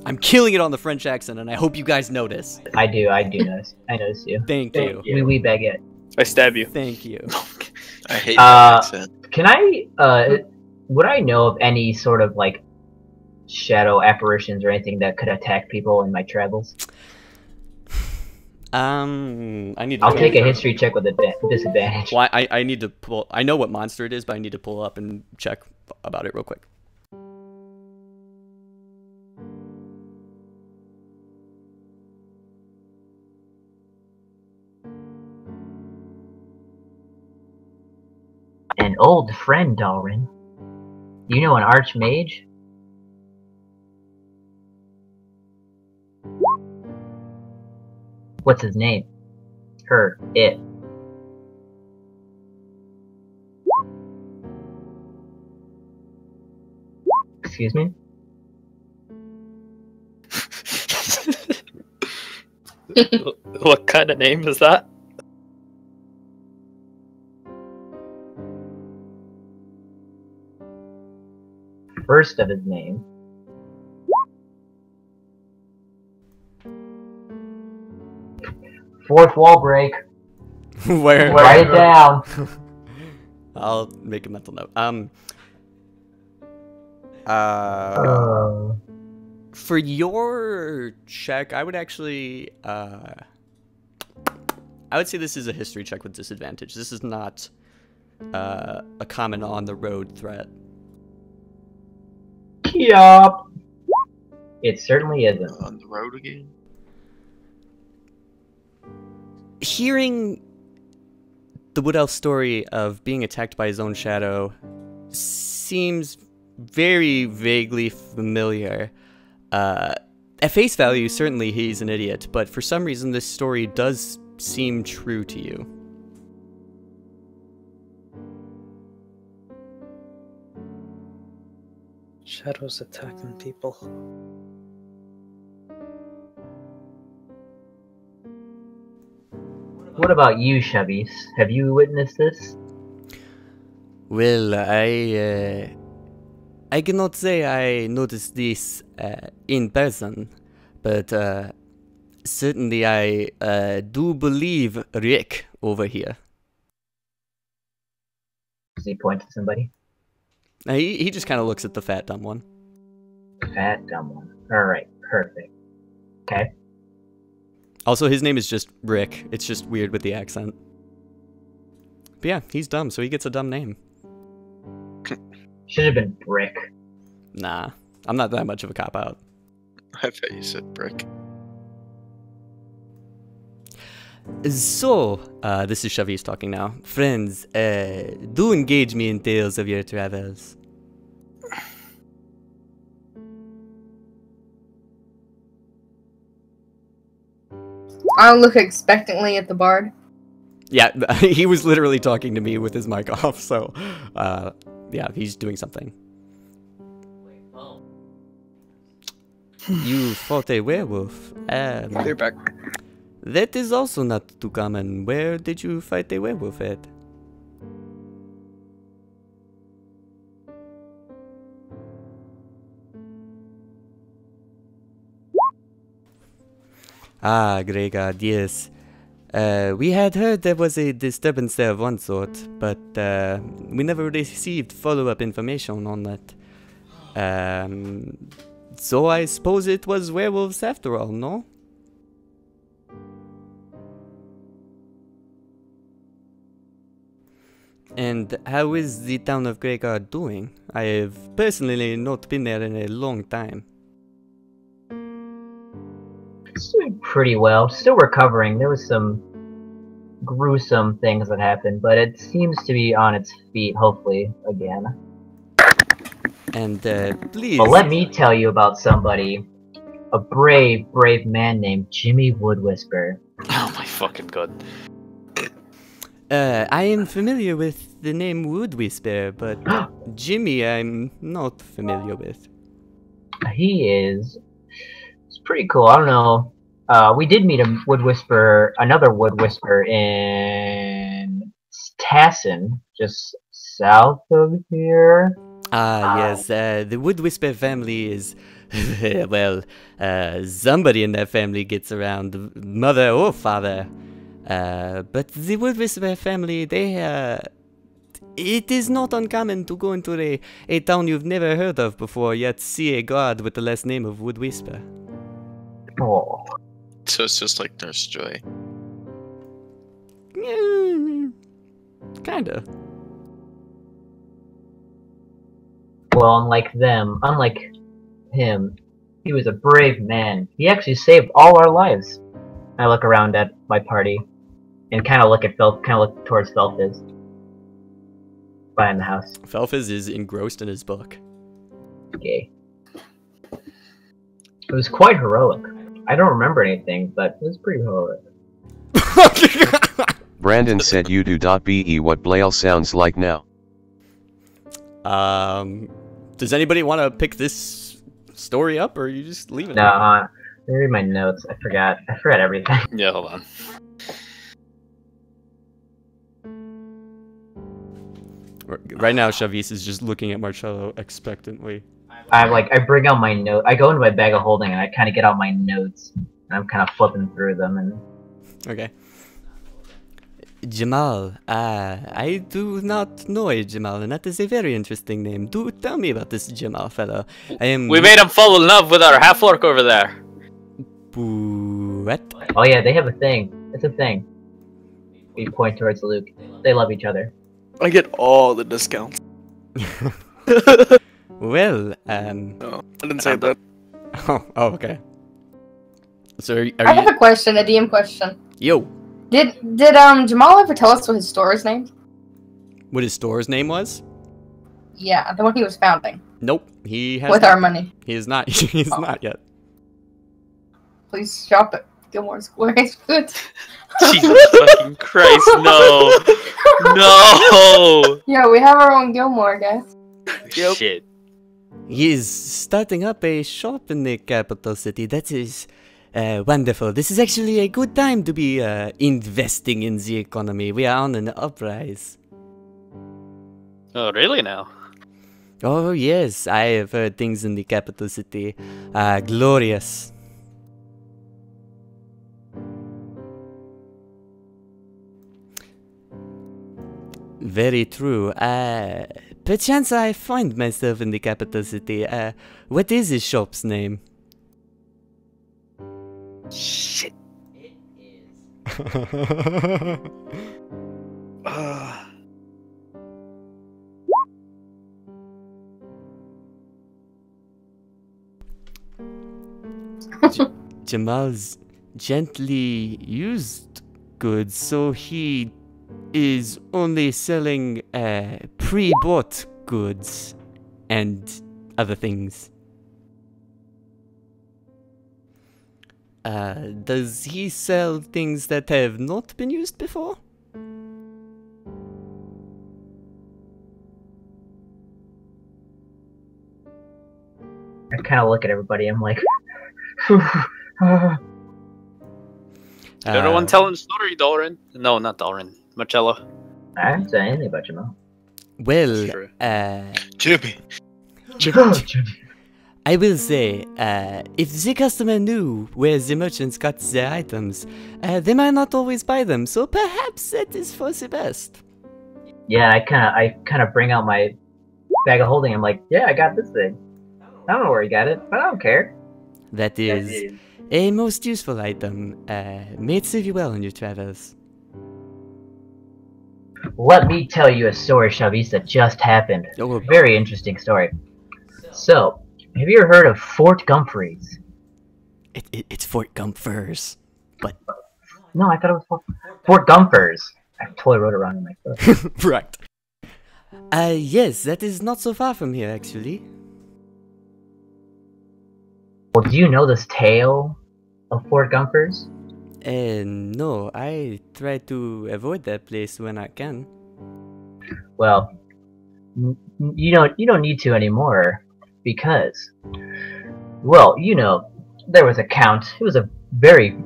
I'm killing it on the French accent, and I hope you guys notice. I do notice. I notice you. Thank you. Oui, baguette. I stab you. Thank you. I hate that accent. Can I, would I know of any sort of, like, shadow apparitions or anything that could attack people in my travels? I need to I'll take a history check with a disadvantage. Well, I need to pull. I know what monster it is, but I need to pull up and check about it real quick. An old friend, Dalrin. You know an archmage? What's his name? Her. It. Excuse me? What kind of name is that? First of his name. Fourth wall break. Where? Write it down. I'll make a mental note. For your check, I would actually, I would say this is a history check with disadvantage. This is not a common on-the-road threat. Yup. It certainly isn't. On the road again? Hearing the Wood Elf story of being attacked by his own shadow seems very vaguely familiar. At face value, certainly he's an idiot, but for some reason this story does seem true to you. Shadows attacking people. What about you, Chavis? Have you witnessed this? Well, I cannot say I noticed this in person, but certainly I do believe Rick over here. Does he point to somebody? He just kind of looks at the fat dumb one. Fat dumb one. Alright, perfect. Okay. Also, his name is just Rick. It's just weird with the accent. But yeah, he's dumb, so he gets a dumb name. Should have been Brick. Nah, I'm not that much of a cop-out. I thought you said brick. So, this is Chavis talking now. Friends, do engage me in tales of your travels. I'll look expectantly at the bard. Yeah, he was literally talking to me with his mic off, so, yeah, he's doing something. You fought a werewolf. They're back. That is also not too common. Where did you fight a werewolf at? Ah, Gregard, yes. We had heard there was a disturbance there of one sort, but we never received follow-up information on that. So I suppose it was werewolves after all, no? And how is the town of Gregard doing? I have personally not been there in a long time. It's doing pretty well. Still recovering. There was some gruesome things that happened, but it seems to be on its feet, hopefully, again. And please... But let me tell you about somebody. A brave, brave man named Jimmy Woodwhisper. Oh my fucking god. I am familiar with the name Woodwhisper, but Jimmy I'm not familiar with. He is... It's pretty cool. I don't know. We did meet a Woodwhisper, another Woodwhisper in Tassin, just south of here. Ah, yes, the Woodwhisper family is, well, somebody in that family gets around, mother or father. But the Woodwhisper family, they, it is not uncommon to go into a town you've never heard of before, yet see a god with the last name of Woodwhisper. Oh. So it's just like Nurse Joy. Kinda. Well, unlike him, he was a brave man. He actually saved all our lives. I look around at my party and kind of look at look towards Felfiz behind the house. Felfiz is engrossed in his book. Okay. It was quite heroic. I don't remember anything, but it was pretty heroic. Brandon said you do.be what Blail sounds like now. Does anybody want to pick this story up, or you just leave it? No, let me read my notes. I forgot everything. Yeah, hold on. Right now, Chavis is just looking at Marcello expectantly. I bring out my note. I go into my bag of holding and I kind of get out my notes. And I'm kind of flipping through them, and Okay. Jamal. I do not know a Jamal, and that is a very interesting name. Do tell me about this Jamal fellow. We made him fall in love with our half-orc over there. What? Oh yeah, they have a thing. It's a thing. We point towards Luke. They love each other. I get all the discounts. Well, No, I didn't say that. Oh, okay. So I are have you? a question, a DM question. Yo, Did Jamal ever tell us what his store is named? what his store's name was? Yeah, the one he was founding Nope, he has. with not. our money. He is not. He's Oh. not yet. Please shop at Gilmore Square. It's good. Jesus fucking Christ, no. No! Yeah, we have our own Gilmore, guys. Yep. Shit. He is starting up a shop in the capital city. That is wonderful. This is actually a good time to be investing in the economy. We are on an uprise. Oh, really now? Oh, yes, I have heard things in the capital city. Glorious. Very true. Perchance I find myself in the capital city. What is his shop's name? Shit. Jamal's gently used goods, so he is only selling pre-bought goods and other things. Does he sell things that have not been used before? I kind of look at everybody. I'm like, You're the one telling the story, Doran. No, not Doran. Marcello. I didn't say anything about Jamal. Well, True. Jimmy. I will say, if the customer knew where the merchants got their items, they might not always buy them, so perhaps that is for the best. Yeah, I kind of bring out my bag of holding. I'm like, yeah, I got this thing. I don't know where he got it, but I don't care. That is a most useful item. May it serve you well on your travels. Let me tell you a story, Shavis, that just happened. Oh, Very interesting story. So, have you ever heard of Fort Gumfries? it's Fort Gumfers. No, I thought it was Fort Gumfers. I totally wrote it wrong in my book. Right. Yes, that is not so far from here, actually. Well, do you know this tale of Fort Gumfers? No, I try to avoid that place when I can. Well, you don't need to anymore, because, well, you know, there was a count. It was a very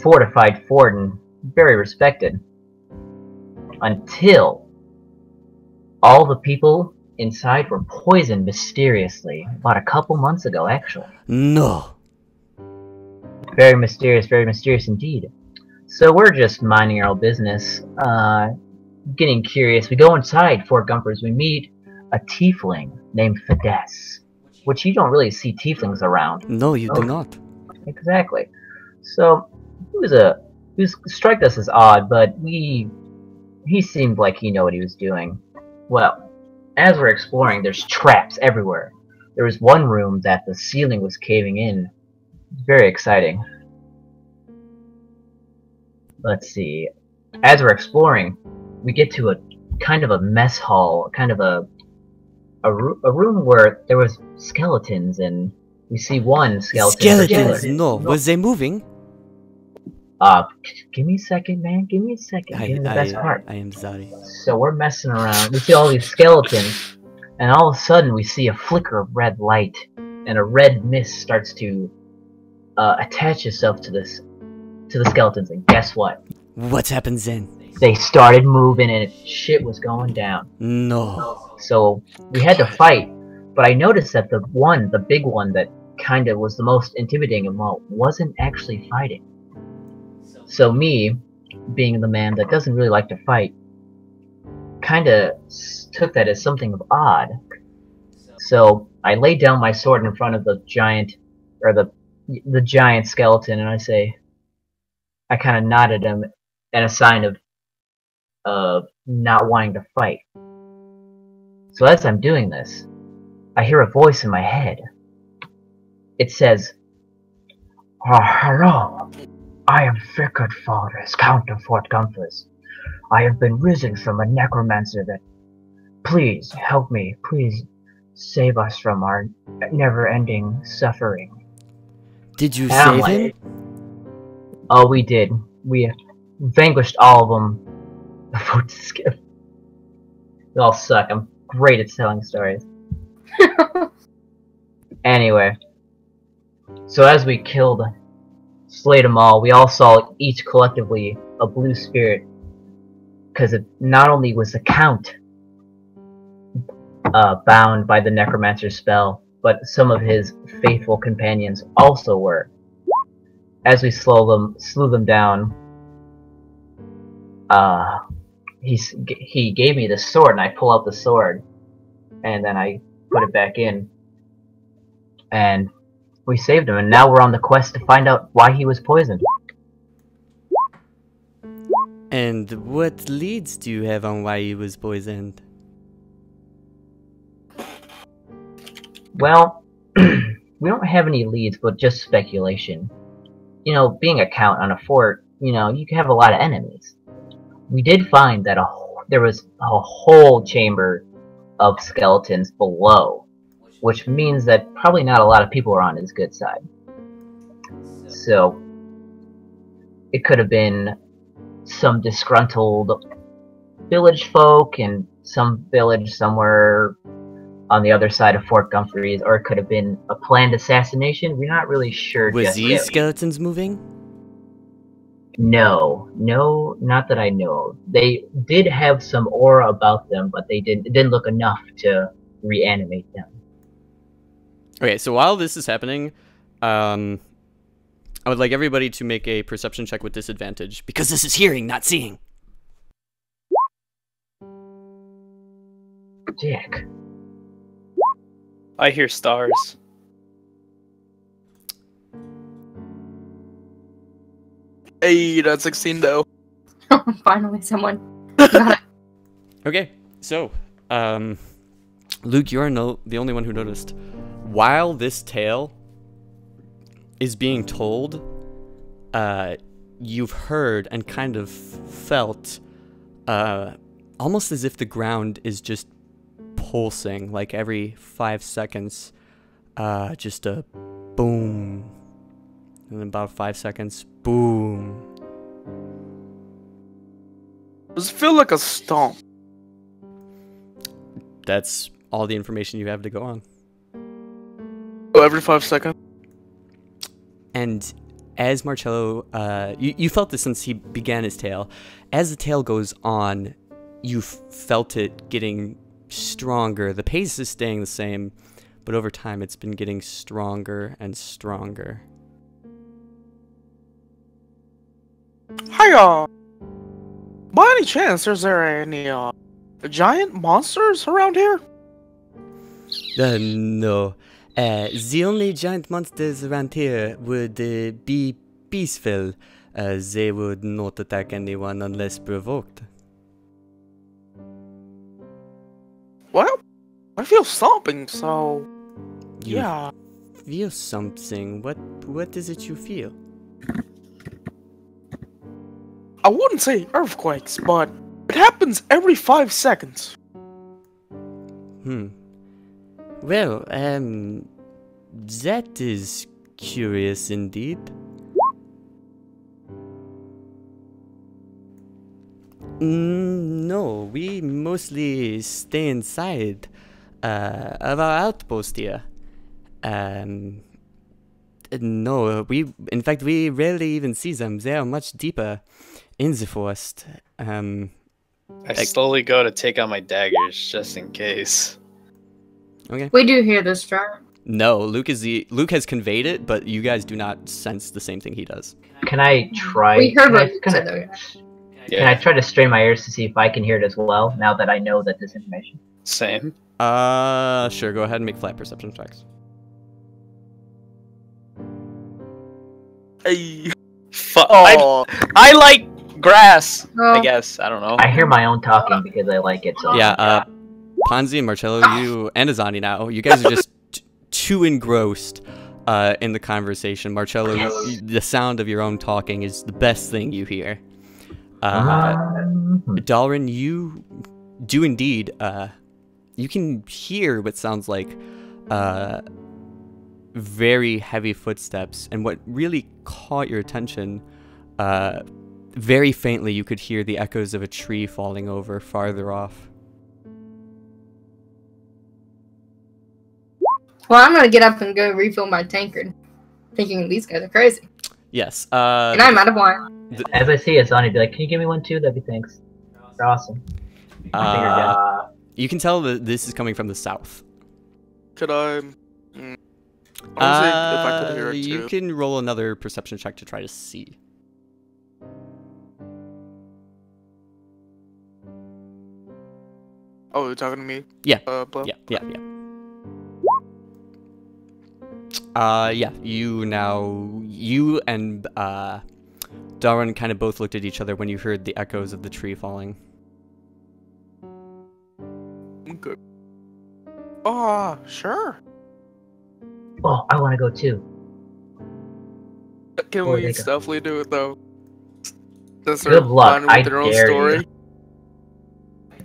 fortified fort and very respected, until all the people inside were poisoned mysteriously about a couple months ago, actually. No. Very mysterious indeed. So we're just minding our own business, getting curious. We go inside Fort Gumfers. We meet a tiefling named Fidesz, which you don't really see tieflings around. No, you do not. Exactly. So he struck us as odd, but he seemed like he knew what he was doing. Well, as we're exploring, there's traps everywhere. There was one room that the ceiling was caving in. Very exciting. Let's see. As we're exploring, we get to a kind of a mess hall, kind of a room where there was skeletons, and we see one skeleton. in Skeletons, particular. no. Was they moving? Give me a second, man. Give me a second. Give me the best part. I am sorry. So we're messing around. We see all these skeletons, and all of a sudden we see a flicker of red light, and a red mist starts to attach itself to the skeletons. And guess what? What happens then? They started moving, and shit was going down. No. So we had to fight, but I noticed that the big one that kind of was the most intimidating of all, wasn't actually fighting. So me, being the man that doesn't really like to fight, kinda took that as something of odd. So I laid down my sword in front of the giant, or the giant skeleton, and I kind of nodded him in a sign of not wanting to fight. So as I'm doing this, I hear a voice in my head. It says, hello, I am Fickard Fortress, Count of Fort Gunfus. I have been risen from a necromancer that... Please, help me, please save us from our never-ending suffering. Did you And I'm save him? like, oh, we did. We vanquished all of them. Vote to skip. They all suck. I'm great at telling stories. Anyway. So as we slayed them all, we all saw each collectively a blue spirit. Because it not only was the Count bound by the necromancer's spell, but some of his faithful companions also were. As we slew them down, he gave me the sword, and I pull out the sword, and then I put it back in, and we saved him. And now we're on the quest to find out why he was poisoned. And what leads do you have on why he was poisoned? Well, we don't have any leads, but just speculation. You know, being a count on a fort, you know, you can have a lot of enemies. We did find that there was a whole chamber of skeletons below, which means that probably not a lot of people are on his good side. So, it could have been some disgruntled village folk in some village somewhere on the other side of Fort Gumfries, or it could have been a planned assassination. We're not really sure Was just these yet. skeletons moving? No, not that I know of. They did have some aura about them, but it didn't look enough to reanimate them. Okay, so while this is happening, I would like everybody to make a perception check with disadvantage, because this is hearing, not seeing. Dick. I hear stars. Hey, that's 16 though. Finally, someone got it. Okay, so, Luke, you're the only one who noticed. While this tale is being told, you've heard and kind of felt, almost as if the ground is just pulsing, like every 5 seconds, just a boom, and then about 5 seconds, boom. Does it feel like a stomp? That's all the information you have to go on. Oh, every 5 seconds? And as Marcello, you felt this since he began his tale. As the tale goes on, you felt it getting stronger. The pace is staying the same, but over time it's been getting stronger and stronger. Hi, by any chance, is there any, giant monsters around here? No. The only giant monsters around here would be peaceful. They would not attack anyone unless provoked. Well, I feel something, so... You yeah. feel something. What is it you feel? I wouldn't say earthquakes, but it happens every 5 seconds. Well, that is curious indeed. No, we mostly stay inside of our outpost here. No, in fact, we rarely even see them. They are much deeper in the forest. I slowly go to take out my daggers just in case. Okay. We do hear this, Jar. No, Luke has conveyed it, but you guys do not sense the same thing he does. Can I try? We heard can I- what you can I- said, though. Can I try to strain my ears to see if I can hear it as well? Now that I know that this information. Same. Sure. Go ahead and make flat perception checks. Hey. I like grass. No. I guess. I don't know. I hear my own talking because I like it. So Yeah. Ponzi and Marcello, you and Azani now. You guys are just too engrossed in the conversation. Marcello, the sound of your own talking is the best thing you hear. Dalrin, you do indeed. You can hear what sounds like very heavy footsteps, and what really caught your attention, very faintly you could hear the echoes of a tree falling over farther off. Well, I'm gonna get up and go refill my tankard, thinking these guys are crazy. Yes. And I'm out of wine. as I see it, Sonny, be like, "Can you give me one too? That'd be thanks. They're awesome." You can tell that this is coming from the south. Could I? Honestly, if I could hear it You too. can roll another perception check to try to see. Oh, you're talking to me? Yeah. Blo? Yeah. You and Darwin kind of both looked at each other when you heard the echoes of the tree falling. Okay. Oh, sure. Oh, I want to go too. Can Oh, we they got- definitely do it though? Does Good luck, with I their own dare story? you.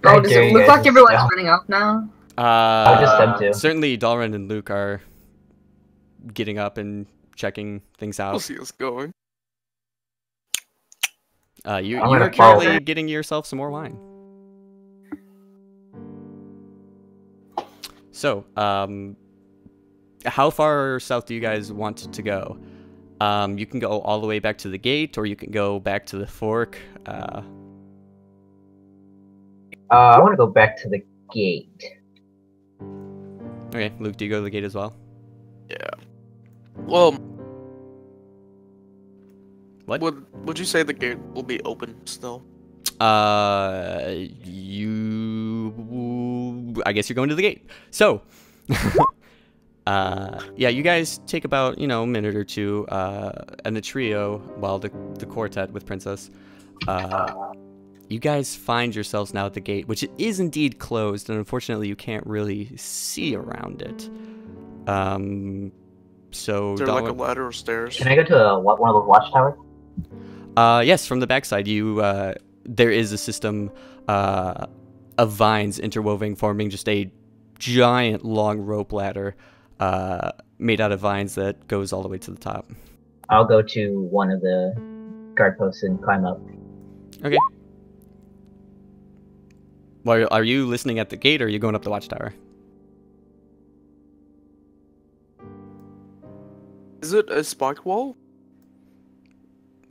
Oh, I does dare it you look guys like to everyone's stop. running off now? just them two. Certainly, Dalrin and Luke are getting up and checking things We'll out. see us going. You I'm you gonna are follow currently them. getting yourself some more wine. So, how far south do you guys want to go? You can go all the way back to the gate, or you can go back to the fork. I want to go back to the gate. Okay, Luke, do you go to the gate as well? Yeah. Well, What? would you say the gate will be open still? I guess you're going to the gate. So, yeah, you guys take about, a minute or two, and the trio, well, the quartet with Princess, you guys find yourselves now at the gate, which is indeed closed, and unfortunately you can't really see around it. So, Is there like a ladder or stairs? Can I go to one of those watchtowers? Yes, from the backside, there is a system of vines interwoven, forming just a giant long rope ladder made out of vines that goes all the way to the top. I'll go to one of the guard posts and climb up. Okay. Well, are you listening at the gate, or are you going up the watchtower? Is it a spiked wall?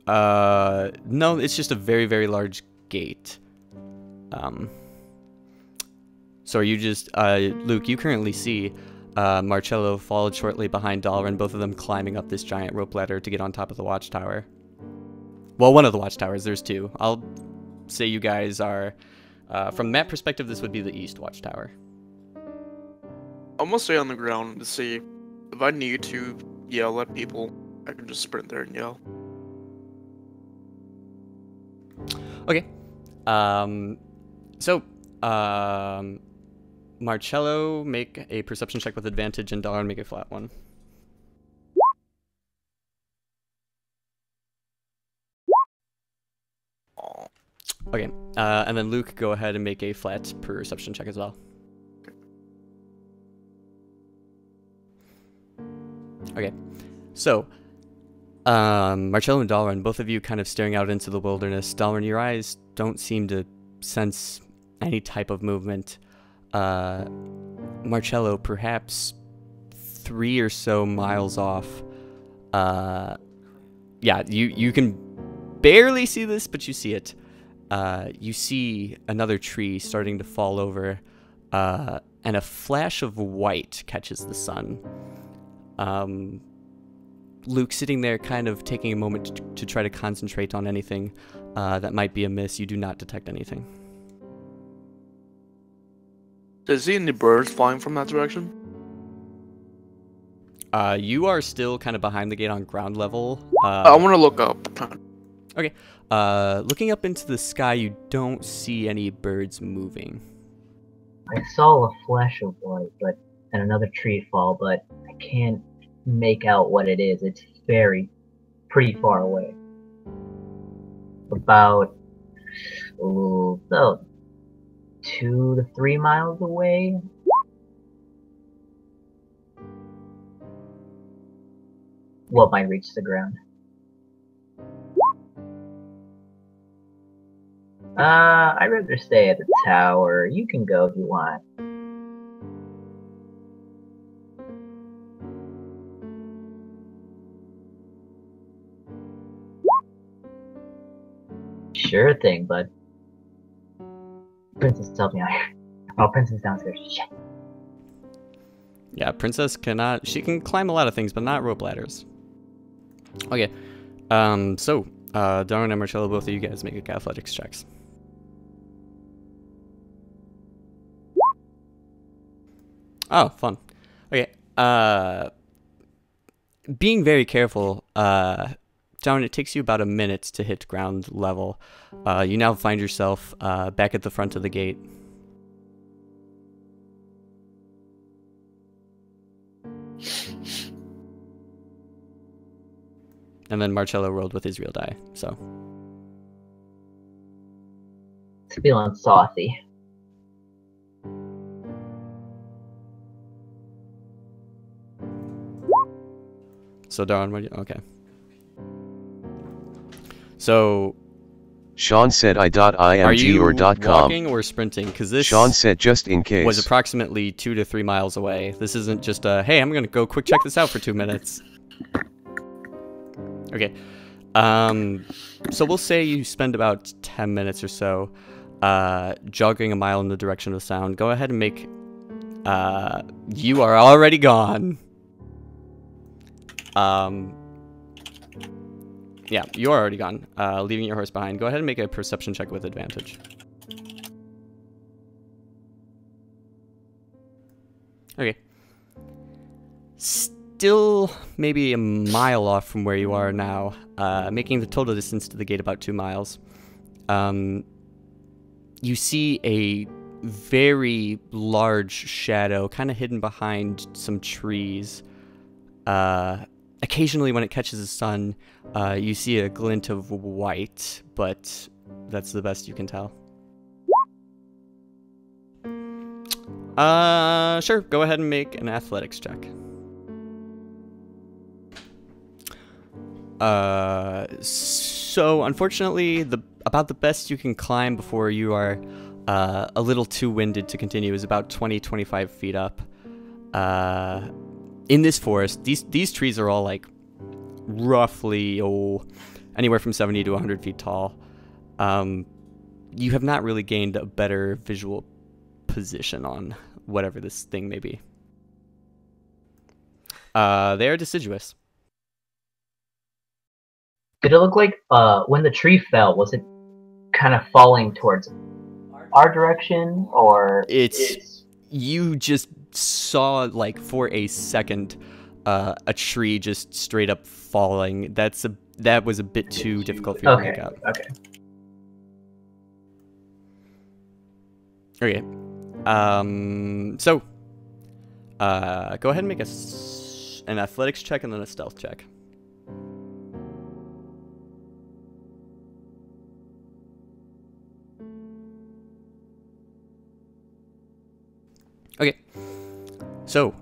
No, it's just a very, very large gate. So are you just, Luke, you currently see Marcello followed shortly behind Dalrin, both of them climbing up this giant rope ladder to get on top of the watchtower. Well, one of the watchtowers, there's two. I'll say you guys are, from that perspective, this would be the east watchtower. I'm gonna stay on the ground to see if I need to yell at people. I can just sprint there and yell. Okay. Marcello, make a perception check with advantage, and Dalrin, make a flat one. Aw. Okay. And then Luke, go ahead and make a flat perception check as well. Okay. So, Marcello and Dalrin, both of you kind of staring out into the wilderness. Dalrin, your eyes don't seem to sense any type of movement. Marcello, perhaps 3 or so miles off. Yeah, you can barely see this, but you see it. You see another tree starting to fall over, and a flash of white catches the sun. Luke, sitting there kind of taking a moment to try to concentrate on anything that might be amiss, you do not detect anything. Does he see any birds flying from that direction? You are still kind of behind the gate on ground level. I want to look up. Okay. Looking up into the sky, you don't see any birds moving. I saw a flash of light, and another tree fall, but I can't make out what it is. It's pretty far away. About 2 to 3 miles away. What might reach the ground? I'd rather stay at the tower. You can go if you want. Sure thing, bud. Princess, help me out here. Oh, Princess downstairs. Shit. Yeah, Princess cannot... She can climb a lot of things, but not rope ladders. Okay. So, Darwin and Marcello, both of you guys make athletics checks. Oh, fun. Okay. Being very careful, Darwin, it takes you about a minute to hit ground level. You now find yourself back at the front of the gate. And then Marcello rolled with his real die, so. It's feeling saucy. So Darwin, okay. So Sean said are you img.com. walking or sprinting? Because this Sean said just in case. was approximately 2 to 3 miles away. This isn't just a, hey, I'm going to go quick check this out for 2 minutes. Okay. So we'll say you spend about 10 minutes or so jogging a mile in the direction of the sound. Go ahead and make... you are already gone. Yeah, you are already gone, leaving your horse behind. Go ahead and make a perception check with advantage. Okay. Still maybe a mile off from where you are now, making the total distance to the gate about 2 miles. You see a very large shadow kind of hidden behind some trees. Occasionally when it catches the sun, you see a glint of white, but that's the best you can tell. Sure, go ahead and make an athletics check. So unfortunately, about the best you can climb before you are a little too winded to continue is about 20-25 feet up. In this forest, these trees are all like roughly anywhere from 70 to 100 feet tall. You have not really gained a better visual position on whatever this thing may be. They are deciduous. Did it look like when the tree fell, was it kind of falling towards our direction, or it's you just saw like for a second a tree just straight up falling. That was a bit too difficult for you to make out. Okay. So go ahead and make an athletics check and then a stealth check. Okay, so,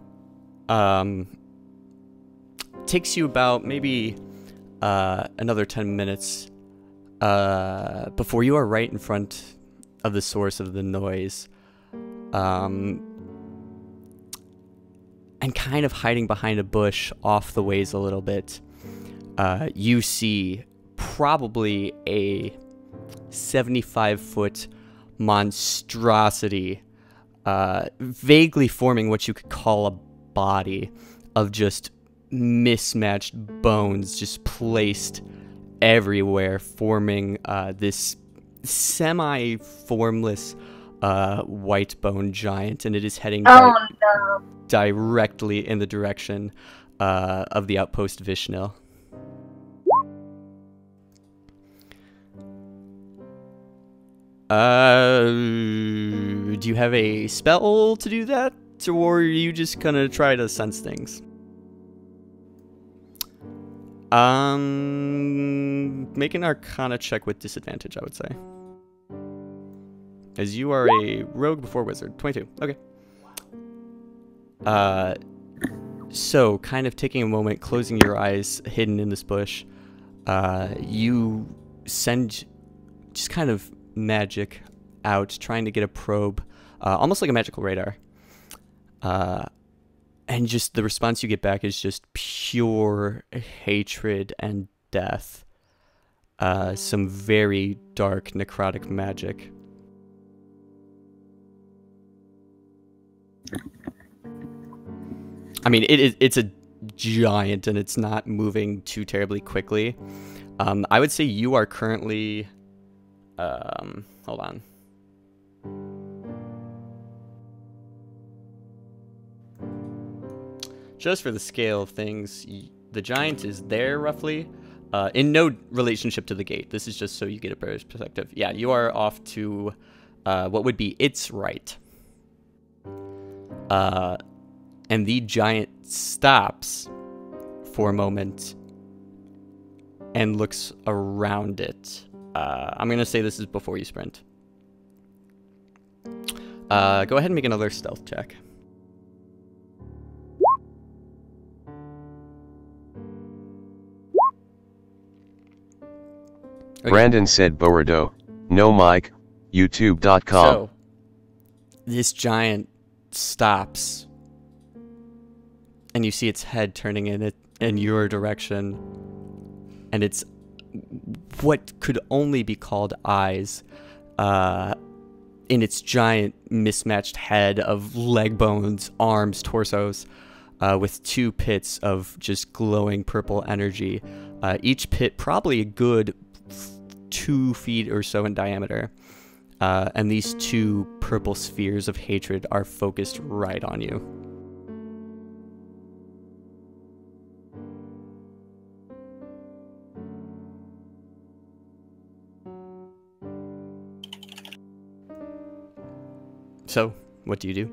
takes you about maybe another 10 minutes before you are right in front of the source of the noise, and kind of hiding behind a bush off the ways a little bit. You see probably a 75-foot monstrosity, vaguely forming what you could call a body of just mismatched bones just placed everywhere, forming this semi-formless white bone giant, and it is heading directly in the direction of the outpost Vishnil. Do you have a spell to do that, or are you just gonna try to sense things? Make an Arcana check with disadvantage, I would say. As you are a rogue before wizard. 22. Okay. So, kind of taking a moment, closing your eyes, hidden in this bush, you send just kind of magic out, trying to get a probe, almost like a magical radar. And just the response you get back is just pure hatred and death. Some very dark, necrotic magic. I mean, it's a giant, and it's not moving too terribly quickly. I would say you are currently... hold on. Just for the scale of things, the giant is there roughly, in no relationship to the gate. This is just so you get a perspective. Yeah, you are off to what would be its right. And the giant stops for a moment and looks around it. I'm going to say this is before you sprint. Go ahead and make another stealth check. Okay. Brandon said Bowardo. No mic. YouTube.com. So, this giant stops, and you see its head turning in your direction, and it's what could only be called eyes in its giant mismatched head of leg bones, arms, torsos, with two pits of just glowing purple energy. Each pit probably a good 2 feet or so in diameter. And these two purple spheres of hatred are focused right on you. So, what do you do?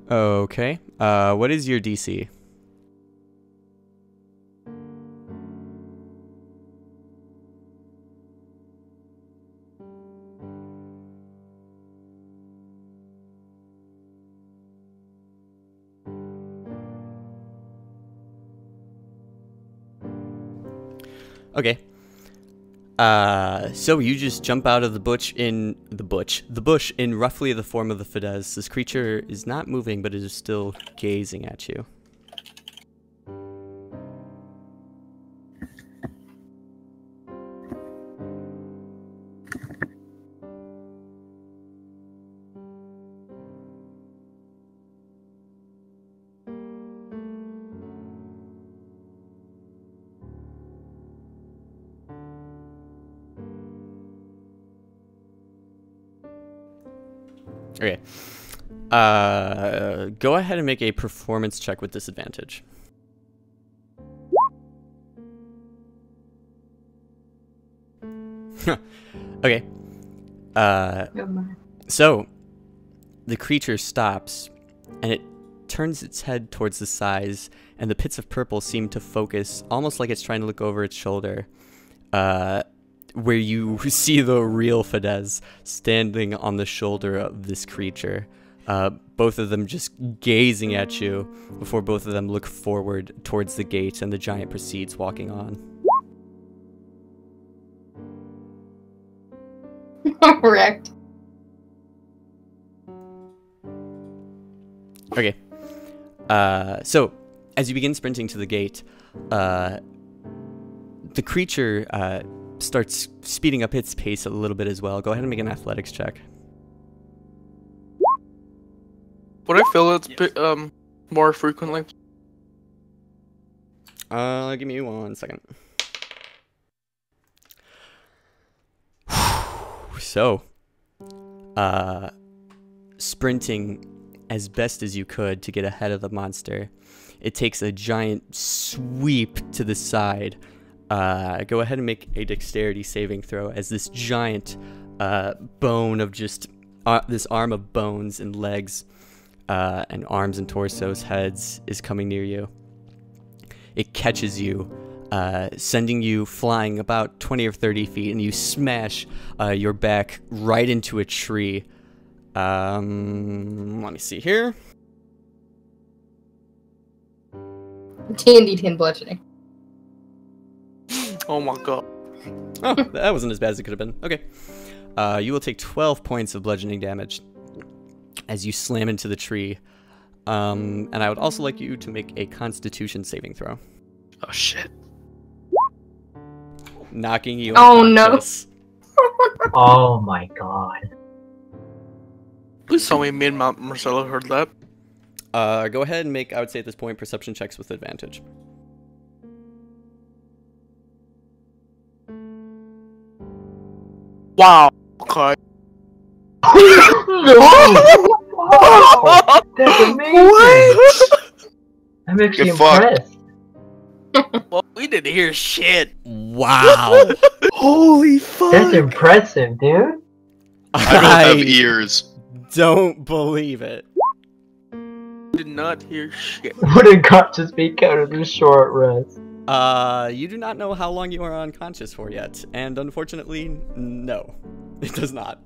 Okay. What is your DC? Okay. So you just jump out of the bush in roughly the form of the Fidesz. This creature is not moving, but it is still gazing at you. Okay. Go ahead and make a performance check with disadvantage. Okay. So, the creature stops, and it turns its head towards the sides, and the pits of purple seem to focus, almost like it's trying to look over its shoulder, where you see the real Fidesz standing on the shoulder of this creature. Both of them just gazing at you before both of them look forward towards the gate, and the giant proceeds walking on. Correct. Okay. So, as you begin sprinting to the gate, the creature starts speeding up its pace a little bit as well. Go ahead and make an athletics check. Would I feel it more frequently? Give me 1 second. So, sprinting as best as you could to get ahead of the monster. It takes a giant sweep to the side. Go ahead and make a dexterity saving throw as this giant bone of just this arm of bones and legs and arms and torsos, heads is coming near you. It catches you, sending you flying about 20 or 30 feet, and you smash your back right into a tree. Let me see here. D&D 10 bludgeoning. Oh my god. Oh, that wasn't as bad as it could have been. Okay. You will take 12 points of bludgeoning damage as you slam into the tree. And I would also like you to make a Constitution saving throw. Oh shit. Knocking you Oh, no. unconscious. Oh my god. Please tell me and Marcelo heard that. Go ahead and make, I would say at this point, perception checks with advantage. Wow. Okay. Wow, that's amazing. I'm actually Good fuck. impressed. Well, we didn't hear shit. Wow. Holy fuck. That's impressive, dude. I don't have ears. don't believe it. Did not hear shit. Wouldn't conscious be counted as short rest? You do not know how long you are unconscious for yet, and unfortunately, no, it does not.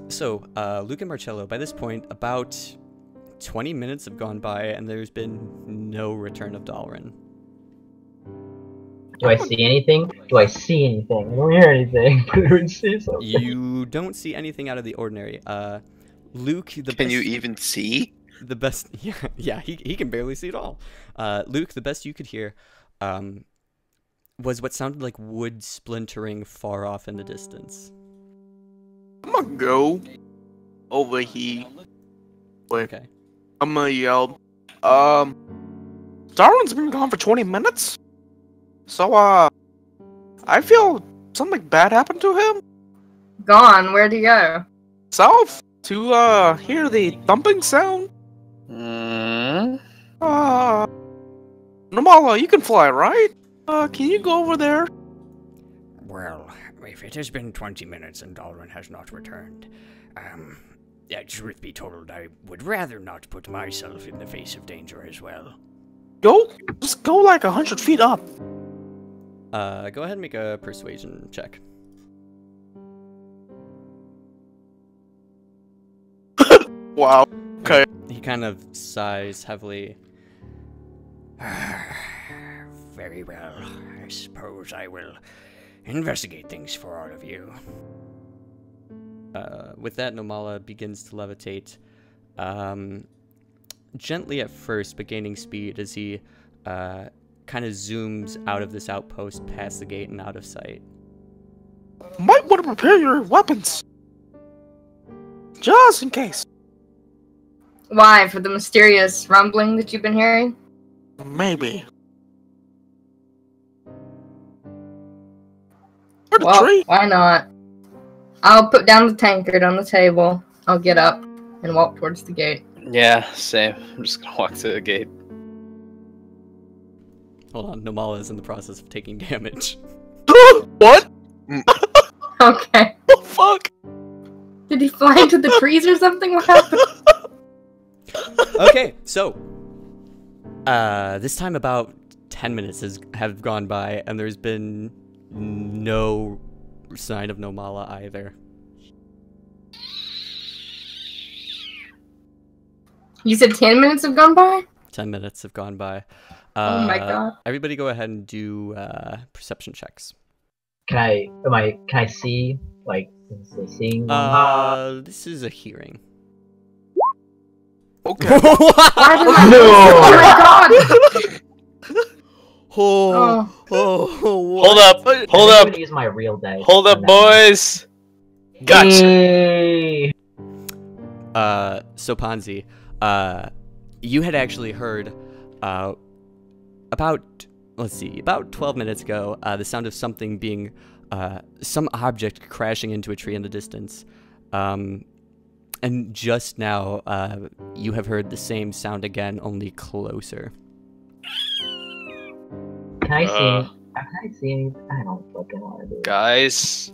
So, Luke and Marcello, by this point, about 20 minutes have gone by, and there's been no return of Dalrin. Do I see anything? Do I see anything? I don't hear anything. Do I see something? You don't see anything out of the ordinary. Luke, the Can best, you even see? the best, yeah, he can barely see at all. Luke, the best you could hear, was what sounded like wood splintering far off in the distance. I'm gonna go over here. Wait, Okay. I'm gonna yell. Darwin's been gone for 20 minutes? So, I feel something bad happened to him. Gone. Where'd he go? South to, hear the thumping sound. Namala, you can fly, right? Can you go over there? Well, if it has been 20 minutes and Dalrin has not returned, truth be told, I would rather not put myself in the face of danger as well. Just go like 100 feet up. Go ahead and make a persuasion check. Wow. Okay. He kind of sighs heavily. Very well. I suppose I will investigate things for all of you. With that, Nomala begins to levitate, gently at first, but gaining speed as he kind of zooms out of this outpost, past the gate and out of sight. Might want to prepare your weapons. Just in case. Why? For the mysterious rumbling that you've been hearing? Maybe. Or the Well, tree. why not? I'll put down the tankard on the table. I'll get up and walk towards the gate. Yeah, same. I'm just gonna walk to the gate. Hold on, Nomala is in the process of taking damage. What? Okay. The fuck? Did he fly into the trees or something? What happened? Okay, so this time about 10 minutes have gone by, and there's been no sign of Nomala either. You said 10 minutes have gone by? 10 minutes have gone by. Oh my god. Everybody go ahead and do perception checks. Can I see? Like, is it seeing? This is a hearing. Okay. Why did I- No! Oh my god! Oh, Hold up! Hold I'm up! gonna use my real dice. Hold up, on that one. boys! Gotcha! Yay! So Ponzi, you had actually heard, about 12 minutes ago, the sound of something being, some object crashing into a tree in the distance. And just now, you have heard the same sound again, only closer. Can I see? Can I see anything? I don't fucking want to do it. Guys,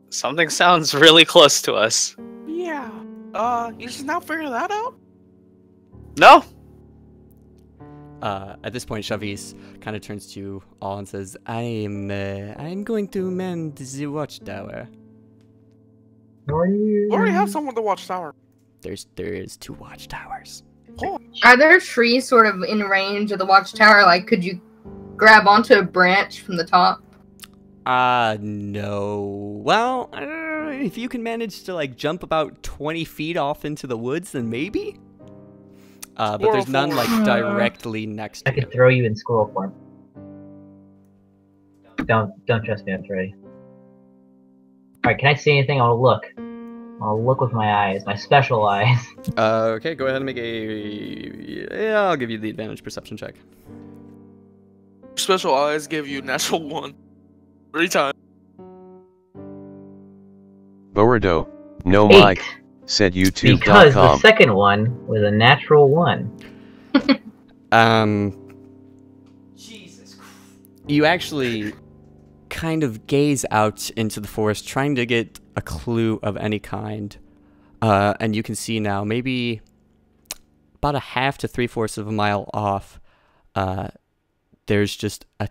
something sounds really close to us. Yeah. You just now figure that out? No? At this point, Shavis kind of turns to all and says, I'm going to mend the watchtower. Are you? We already have someone to watch tower. There is 2 watchtowers. Are there trees sort of in range of the watchtower? Like, could you grab onto a branch from the top? No. Well, if you can manage to, like, jump about 20 feet off into the woods, then maybe? But there's none, like, directly next I to you. could throw you in squirrel form. Don't trust me, I'm ready. Alright, can I see anything? I'll look. I'll look with my eyes, my special eyes. Okay, go ahead and make a... Yeah, I'll give you the advantage perception check. Special eyes give you natural 1. 3 times. Bowardo, no 8. mic, said Because the YouTube.com. second one was a natural 1. Jesus Christ. You actually kind of gaze out into the forest, trying to get a clue of any kind. And you can see now, maybe about a half to 3/4 of a mile off, there's just a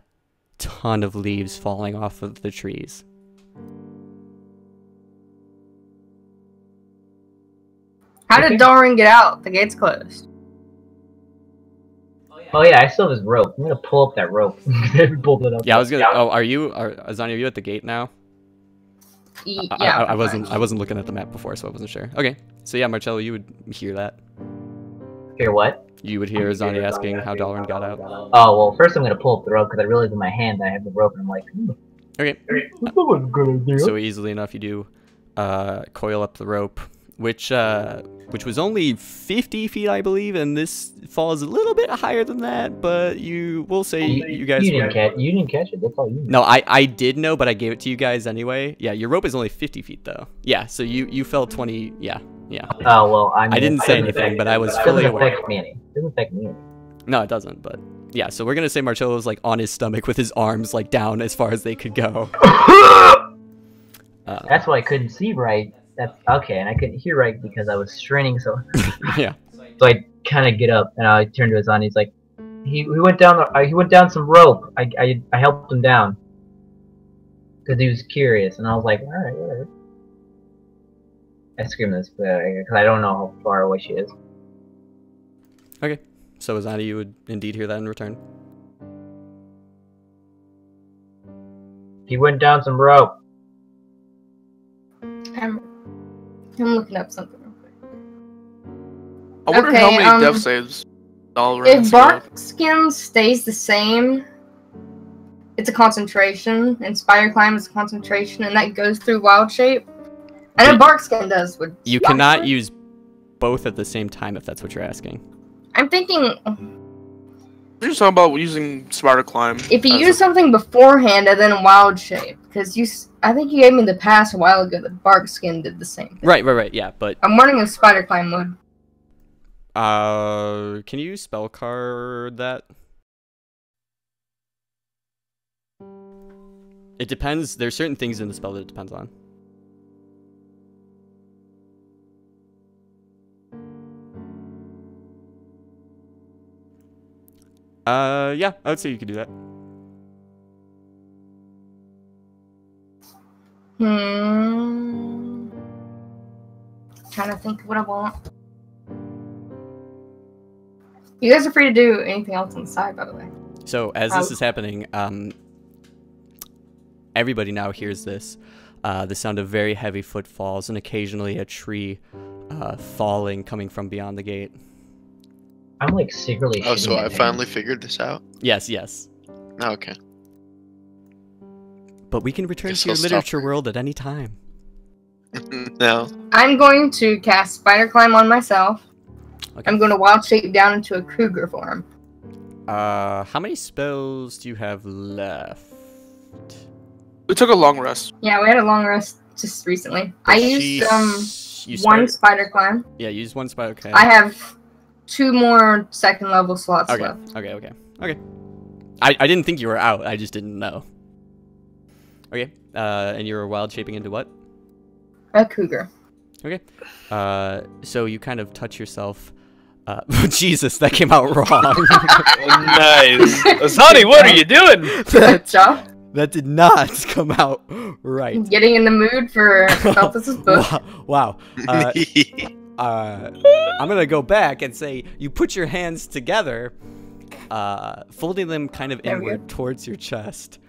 ton of leaves falling off of the trees. How did Dalrin get out? The gate's closed. Oh yeah, I still have his rope. I'm gonna pull up that rope. Pulled it up. Yeah, I was gonna. Oh, Azani, are you at the gate now? Yeah. I wasn't looking at the map before, so I wasn't sure. Okay, so yeah, Marcello, you would hear that. Hear what? You would hear Azani asking how Dalrin got out. Oh well, first I'm gonna pull up the rope because I realized in my hand I have the rope, and I'm like, Okay, that's not a good idea. so easily enough, you do coil up the rope, which was only 50 feet, I believe, and this falls a little bit higher than that, but we'll say you guys you were... didn't catch it. That's all you know. No, I did know, but I gave it to you guys anyway. Yeah, your rope is only 50 feet, though. Yeah, so you fell 20... Yeah. Oh well, I didn't say anything, but I was fully Doesn't aware. affect me any. Doesn't affect me any. No, it doesn't, but... Yeah, so we're gonna say Marcello's, like, on his stomach with his arms, like, down as far as they could go. That's why I couldn't see right. That's okay, and I couldn't hear right because I was straining so. Yeah. So I kind of get up and I turn to his on. He's like, he went down. He went down some rope. I helped him down because he was curious, and I was like, all right, whatever. I scream this because I don't know how far away she is. Okay, so Azani, you would indeed hear that in return. He went down some rope. I'm looking up something real quick. I wonder how many death saves Dalrin If Barkskin stays the same, it's a concentration, and Spider Climb is a concentration, and that goes through Wild Shape. I know Barkskin does. You cannot use both at the same time if that's what you're asking. I'm thinking You're talking about using Spider Climb. if you use something beforehand and then Wild Shape, because I think you gave me the pass a while ago that Barkskin did the same thing. Right, yeah, but... I'm wondering if Spider Climb would. Can you spell card that? It depends. There's certain things in the spell that it depends on. Yeah, I would say you could do that. Trying to think of what I want. You guys are free to do anything else on the side, by the way. So, as this is happening, everybody now hears this. The sound of very heavy footfalls and occasionally a tree falling coming from beyond the gate. I'm like secretly. Oh, so shooting I at him. finally figured this out? Yes. Oh, okay. But we can return Guess to your I'll stop literature here. world at any time. No. I'm going to cast Spider Climb on myself. Okay. I'm going to wild shape down into a cougar form. How many spells do you have left? We took a long rest. Yeah, we had a long rest just recently. I used You one start- Spider Climb. Yeah, use one spell. Okay. I have 2 more second level slots Okay. left. Okay. I didn't think you were out. I just didn't know. Okay. And you were wild shaping into what? A cougar. Okay. So you kind of touch yourself. Jesus, that came out wrong. Nice. Azani, what are you doing? Good job. That did not come out right. Getting in the mood for Feltus's book. Wow. I'm gonna go back and say you put your hands together, folding them kind of There we go. inward towards your chest,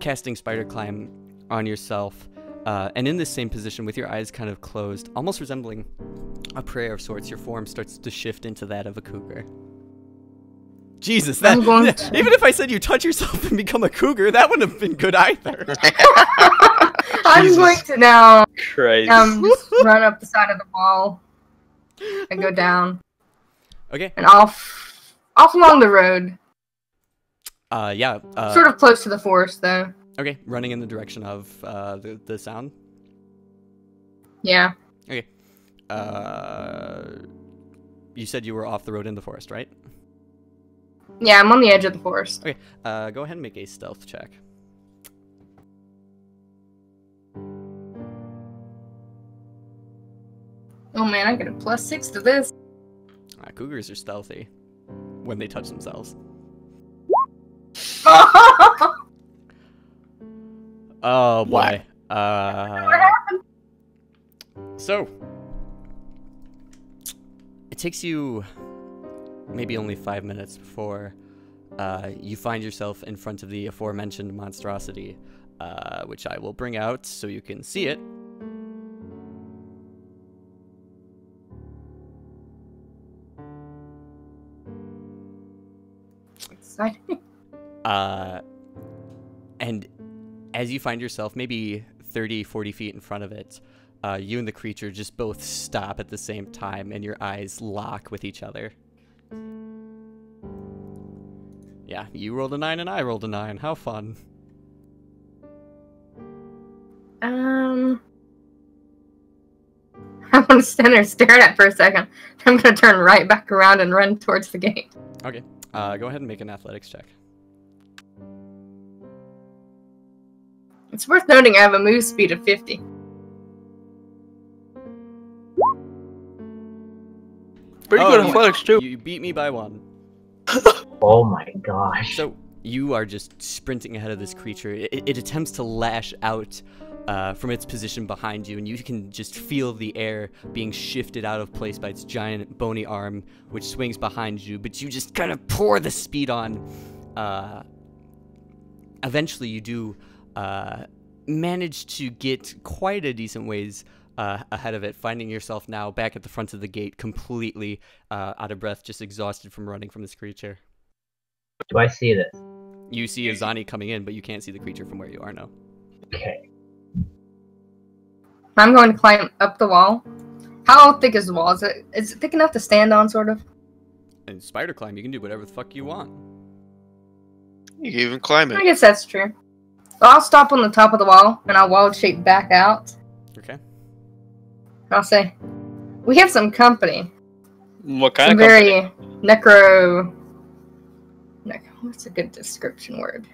casting Spider Climb on yourself, and in this same position with your eyes kind of closed, almost resembling a prayer of sorts, your form starts to shift into that of a cougar. Jesus, that I'm going to- even if I said you touch yourself and become a cougar, that wouldn't have been good either. I'm going to now Christ. just run up the side of the wall and go down Okay. and off along the road. Yeah. Sort of close to the forest, though. Okay, running in the direction of the sound. Yeah. Okay. You said you were off the road in the forest, right? Yeah, I'm on the edge of the forest. Okay. Go ahead and make a stealth check. Oh man, I get a +6 to this. Cougars are stealthy when they touch themselves. Oh boy. So it takes you maybe only 5 minutes before you find yourself in front of the aforementioned monstrosity, which I will bring out so you can see it. Exciting. And as you find yourself maybe 30, 40 feet in front of it, you and the creature just both stop at the same time and your eyes lock with each other. Yeah, you rolled a 9 and I rolled a 9. How fun. I want to stand there staring at it for a second. I'm gonna turn right back around and run towards the gate. Okay, go ahead and make an athletics check. It's worth noting I have a move speed of 50. Pretty Oh, good you- athletics, too. You beat me by 1. Oh my gosh. So you are just sprinting ahead of this creature. It attempts to lash out from its position behind you, and you can just feel the air being shifted out of place by its giant bony arm, which swings behind you, but you just kind of pour the speed on. Eventually you do manage to get quite a decent ways ahead of it, finding yourself now back at the front of the gate, completely out of breath, just exhausted from running from this creature. Do I see this? You see Azani coming in, but you can't see the creature from where you are now. Okay. I'm going to climb up the wall. How thick is the wall? Is it thick enough to stand on, sort of? And spider climb, you can do whatever the fuck you want. You can even climb I it. guess that's true. So I'll stop on the top of the wall, and I'll wild shape back out. Okay. And I'll say, we have some company. What kind Some of company? very necro... What's a good description word?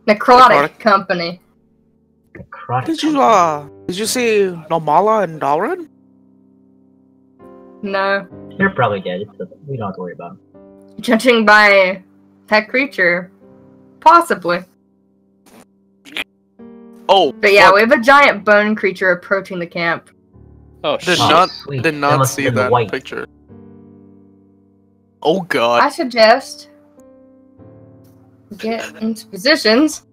Necrotic company. Necrotic. Did you see Normala and Dalrin? No. They're probably dead. We don't have to worry about them. Judging by that creature, possibly. Oh, But yeah, fuck. we have a giant bone creature approaching the camp. Oh, Did shit. not sweet. did That not must see have been the that white. picture. Oh god. I suggest get into positions.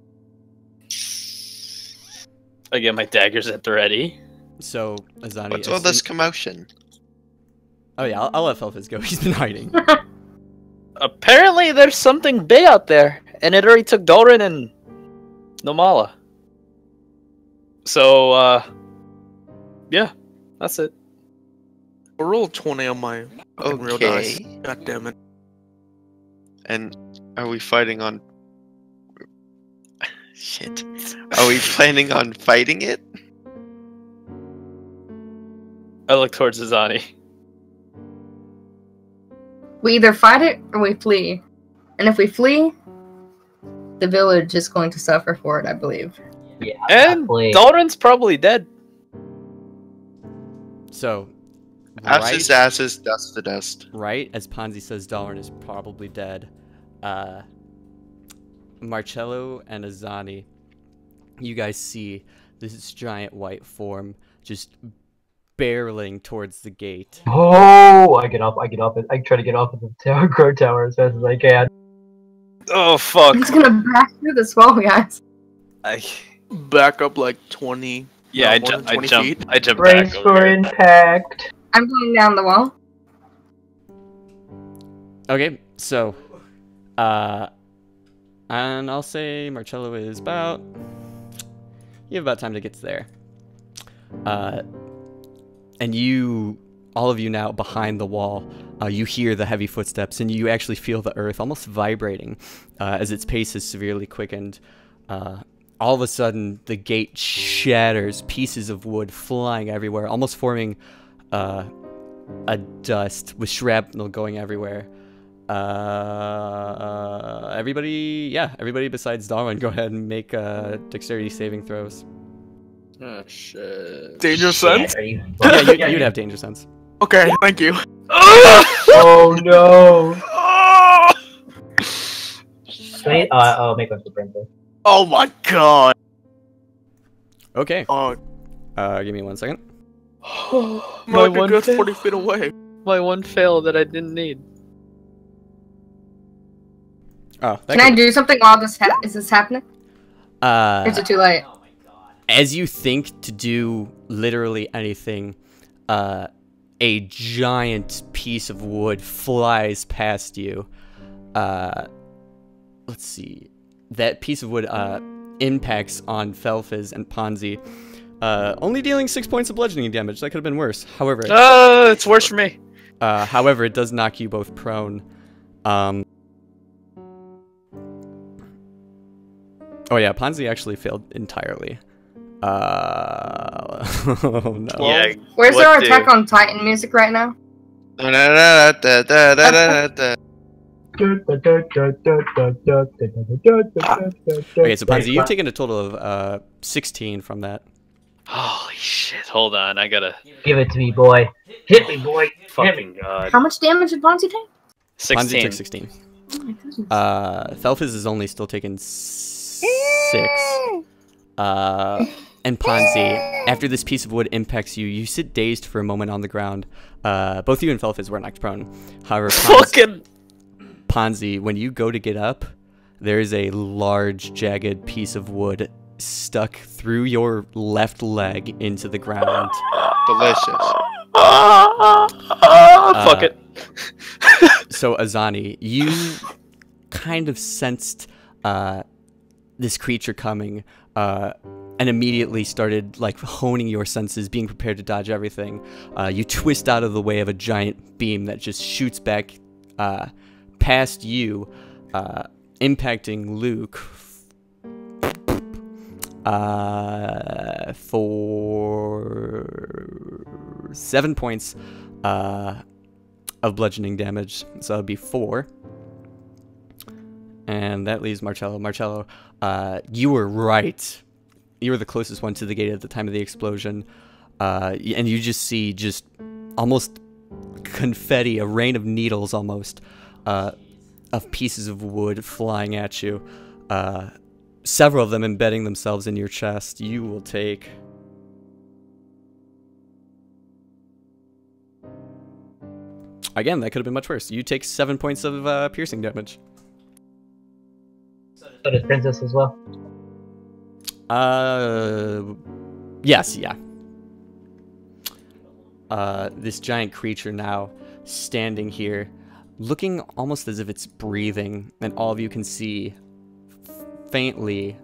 I get my daggers at the ready. So, Azani. What's all this commotion? Oh yeah, I'll let Felphis go. He's been hiding. Apparently, there's something big out there, and it already took Dolrin and Nomala. So, yeah, that's it. I rolled 20 on my fucking real dice. Okay. God damn it. And are we fighting on... Shit. Are we planning on fighting it? I look towards Azani. We either fight it or we flee. And if we flee, the village is going to suffer for it, I believe. Yeah, And definitely. Dolrin's probably dead. So, Asses, asses, dust to dust. right as Ponzi says Dalaran is probably dead, Marcello and Azani, you guys see this giant white form just barreling towards the gate. Oh, I get off. I try to get off of the tower, crow tower as fast as I can. Oh, fuck. I'm just gonna back through this wall, guys. Back up like 20. Yeah, no, more than 20 feet. I jump Brace back for over here. impact. I'm going down the wall. Okay, so, and I'll say Marcello is about, you have about time to get to there. And you, all of you now behind the wall, you hear the heavy footsteps, and you actually feel the earth almost vibrating as its pace is severely quickened. All of a sudden, the gate shatters, pieces of wood flying everywhere, almost forming a dust with shrapnel going everywhere. Everybody besides Darwin, go ahead and make dexterity saving throws. Oh, shit. Danger sense? Are you Yeah, you'd have danger sense. Okay, thank you. Oh no! Oh, Wait, I'll make one for Brenda. oh my god. Okay, Oh, give me 1 second. I'm like a good 40 feet away. My one fail that I didn't need. Oh, Can I do something while this is this happening? Or is it too late? As you think to do literally anything, a giant piece of wood flies past you. Let's see. That piece of wood impacts on Felphis and Ponzi, only dealing 6 points of bludgeoning damage. That could have been worse. However, It's worse for me. however, it does knock you both prone. Oh yeah, Ponzi actually failed entirely. Oh no. Yeah. Where's what our do? Attack on Titan music right now? Okay, so Ponzi, you've taken a total of 16 from that. Holy shit, hold on, I gotta... Give it to me, boy. Hit me, boy. Hit me. Fucking god. How much damage did Ponzi take? Ponzi 16. took 16. Oh my goodness. Felphis is only still taking 6. And Ponzi, after this piece of wood impacts you, you sit dazed for a moment on the ground. Both you and Felphis were knocked prone. However, Fucking... Ponzi, when you go to get up, there is a large, jagged piece of wood stuck through your left leg into the ground. Delicious. Fuck it. So, Azani, you kind of sensed this creature coming, and immediately started like honing your senses, being prepared to dodge everything. You twist out of the way of a giant beam that just shoots back past you, impacting Luke for 7 points of bludgeoning damage. So that'd be 4. And that leaves Marcello. Marcello, you were right. You were the closest one to the gate at the time of the explosion. And you just see just almost confetti, a rain of needles almost, of pieces of wood flying at you. Several of them embedding themselves in your chest. You will take... Again, that could have been much worse. You take 7 points of piercing damage. So does Princess as well? Yes, yeah. This giant creature now standing here, looking almost as if it's breathing, and all of you can see faintly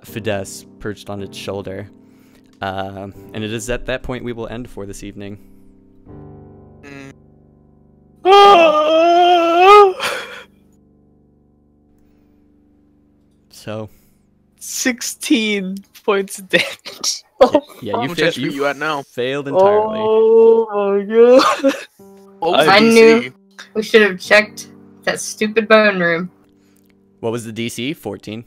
Fides perched on its shoulder. And it is at that point we will end for this evening. So 16 points of damage. yeah, How you much failed. HP you at now? Failed entirely. Oh my god. What was I the knew. DC? We should have checked that stupid bone room. What was the DC? 14.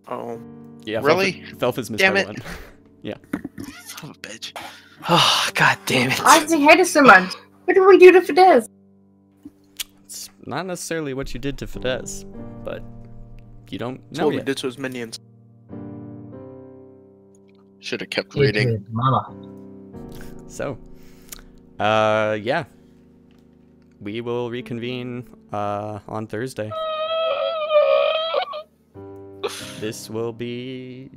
Oh. Yeah, Really? Felfus missed Damn by it. 1. Yeah. Son of a bitch. Oh god damn it. Why does he hate us so much? What did we do to Fidesz? It's not necessarily what you did to Fides, but you don't That's know what we yet. did to his minions. Should have kept Did reading. his mama. So, yeah. We will reconvene on Thursday. This will be...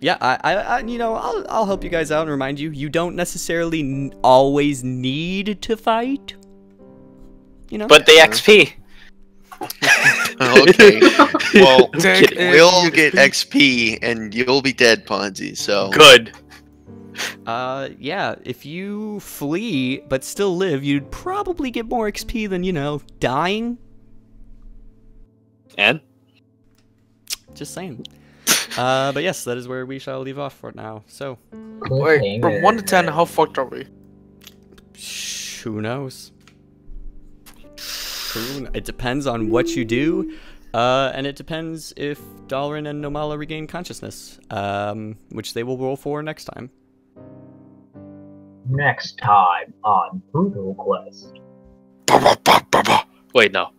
Yeah, I you know, I'll help you guys out and remind you, you don't necessarily always need to fight. You know? But the XP. Okay. Well, Take we'll it. get XP and you'll be dead, Ponzi. So Good. Yeah, if you flee but still live, you'd probably get more XP than, you know, dying. And? Just saying. But yes, that is where we shall leave off for now. So, Wait, from 1 to 10, how fucked are we? who knows? It depends on what you do, and it depends if Dalrin and Nomala regain consciousness, which they will roll for next time. Next time on Brutal Quest. Wait, no.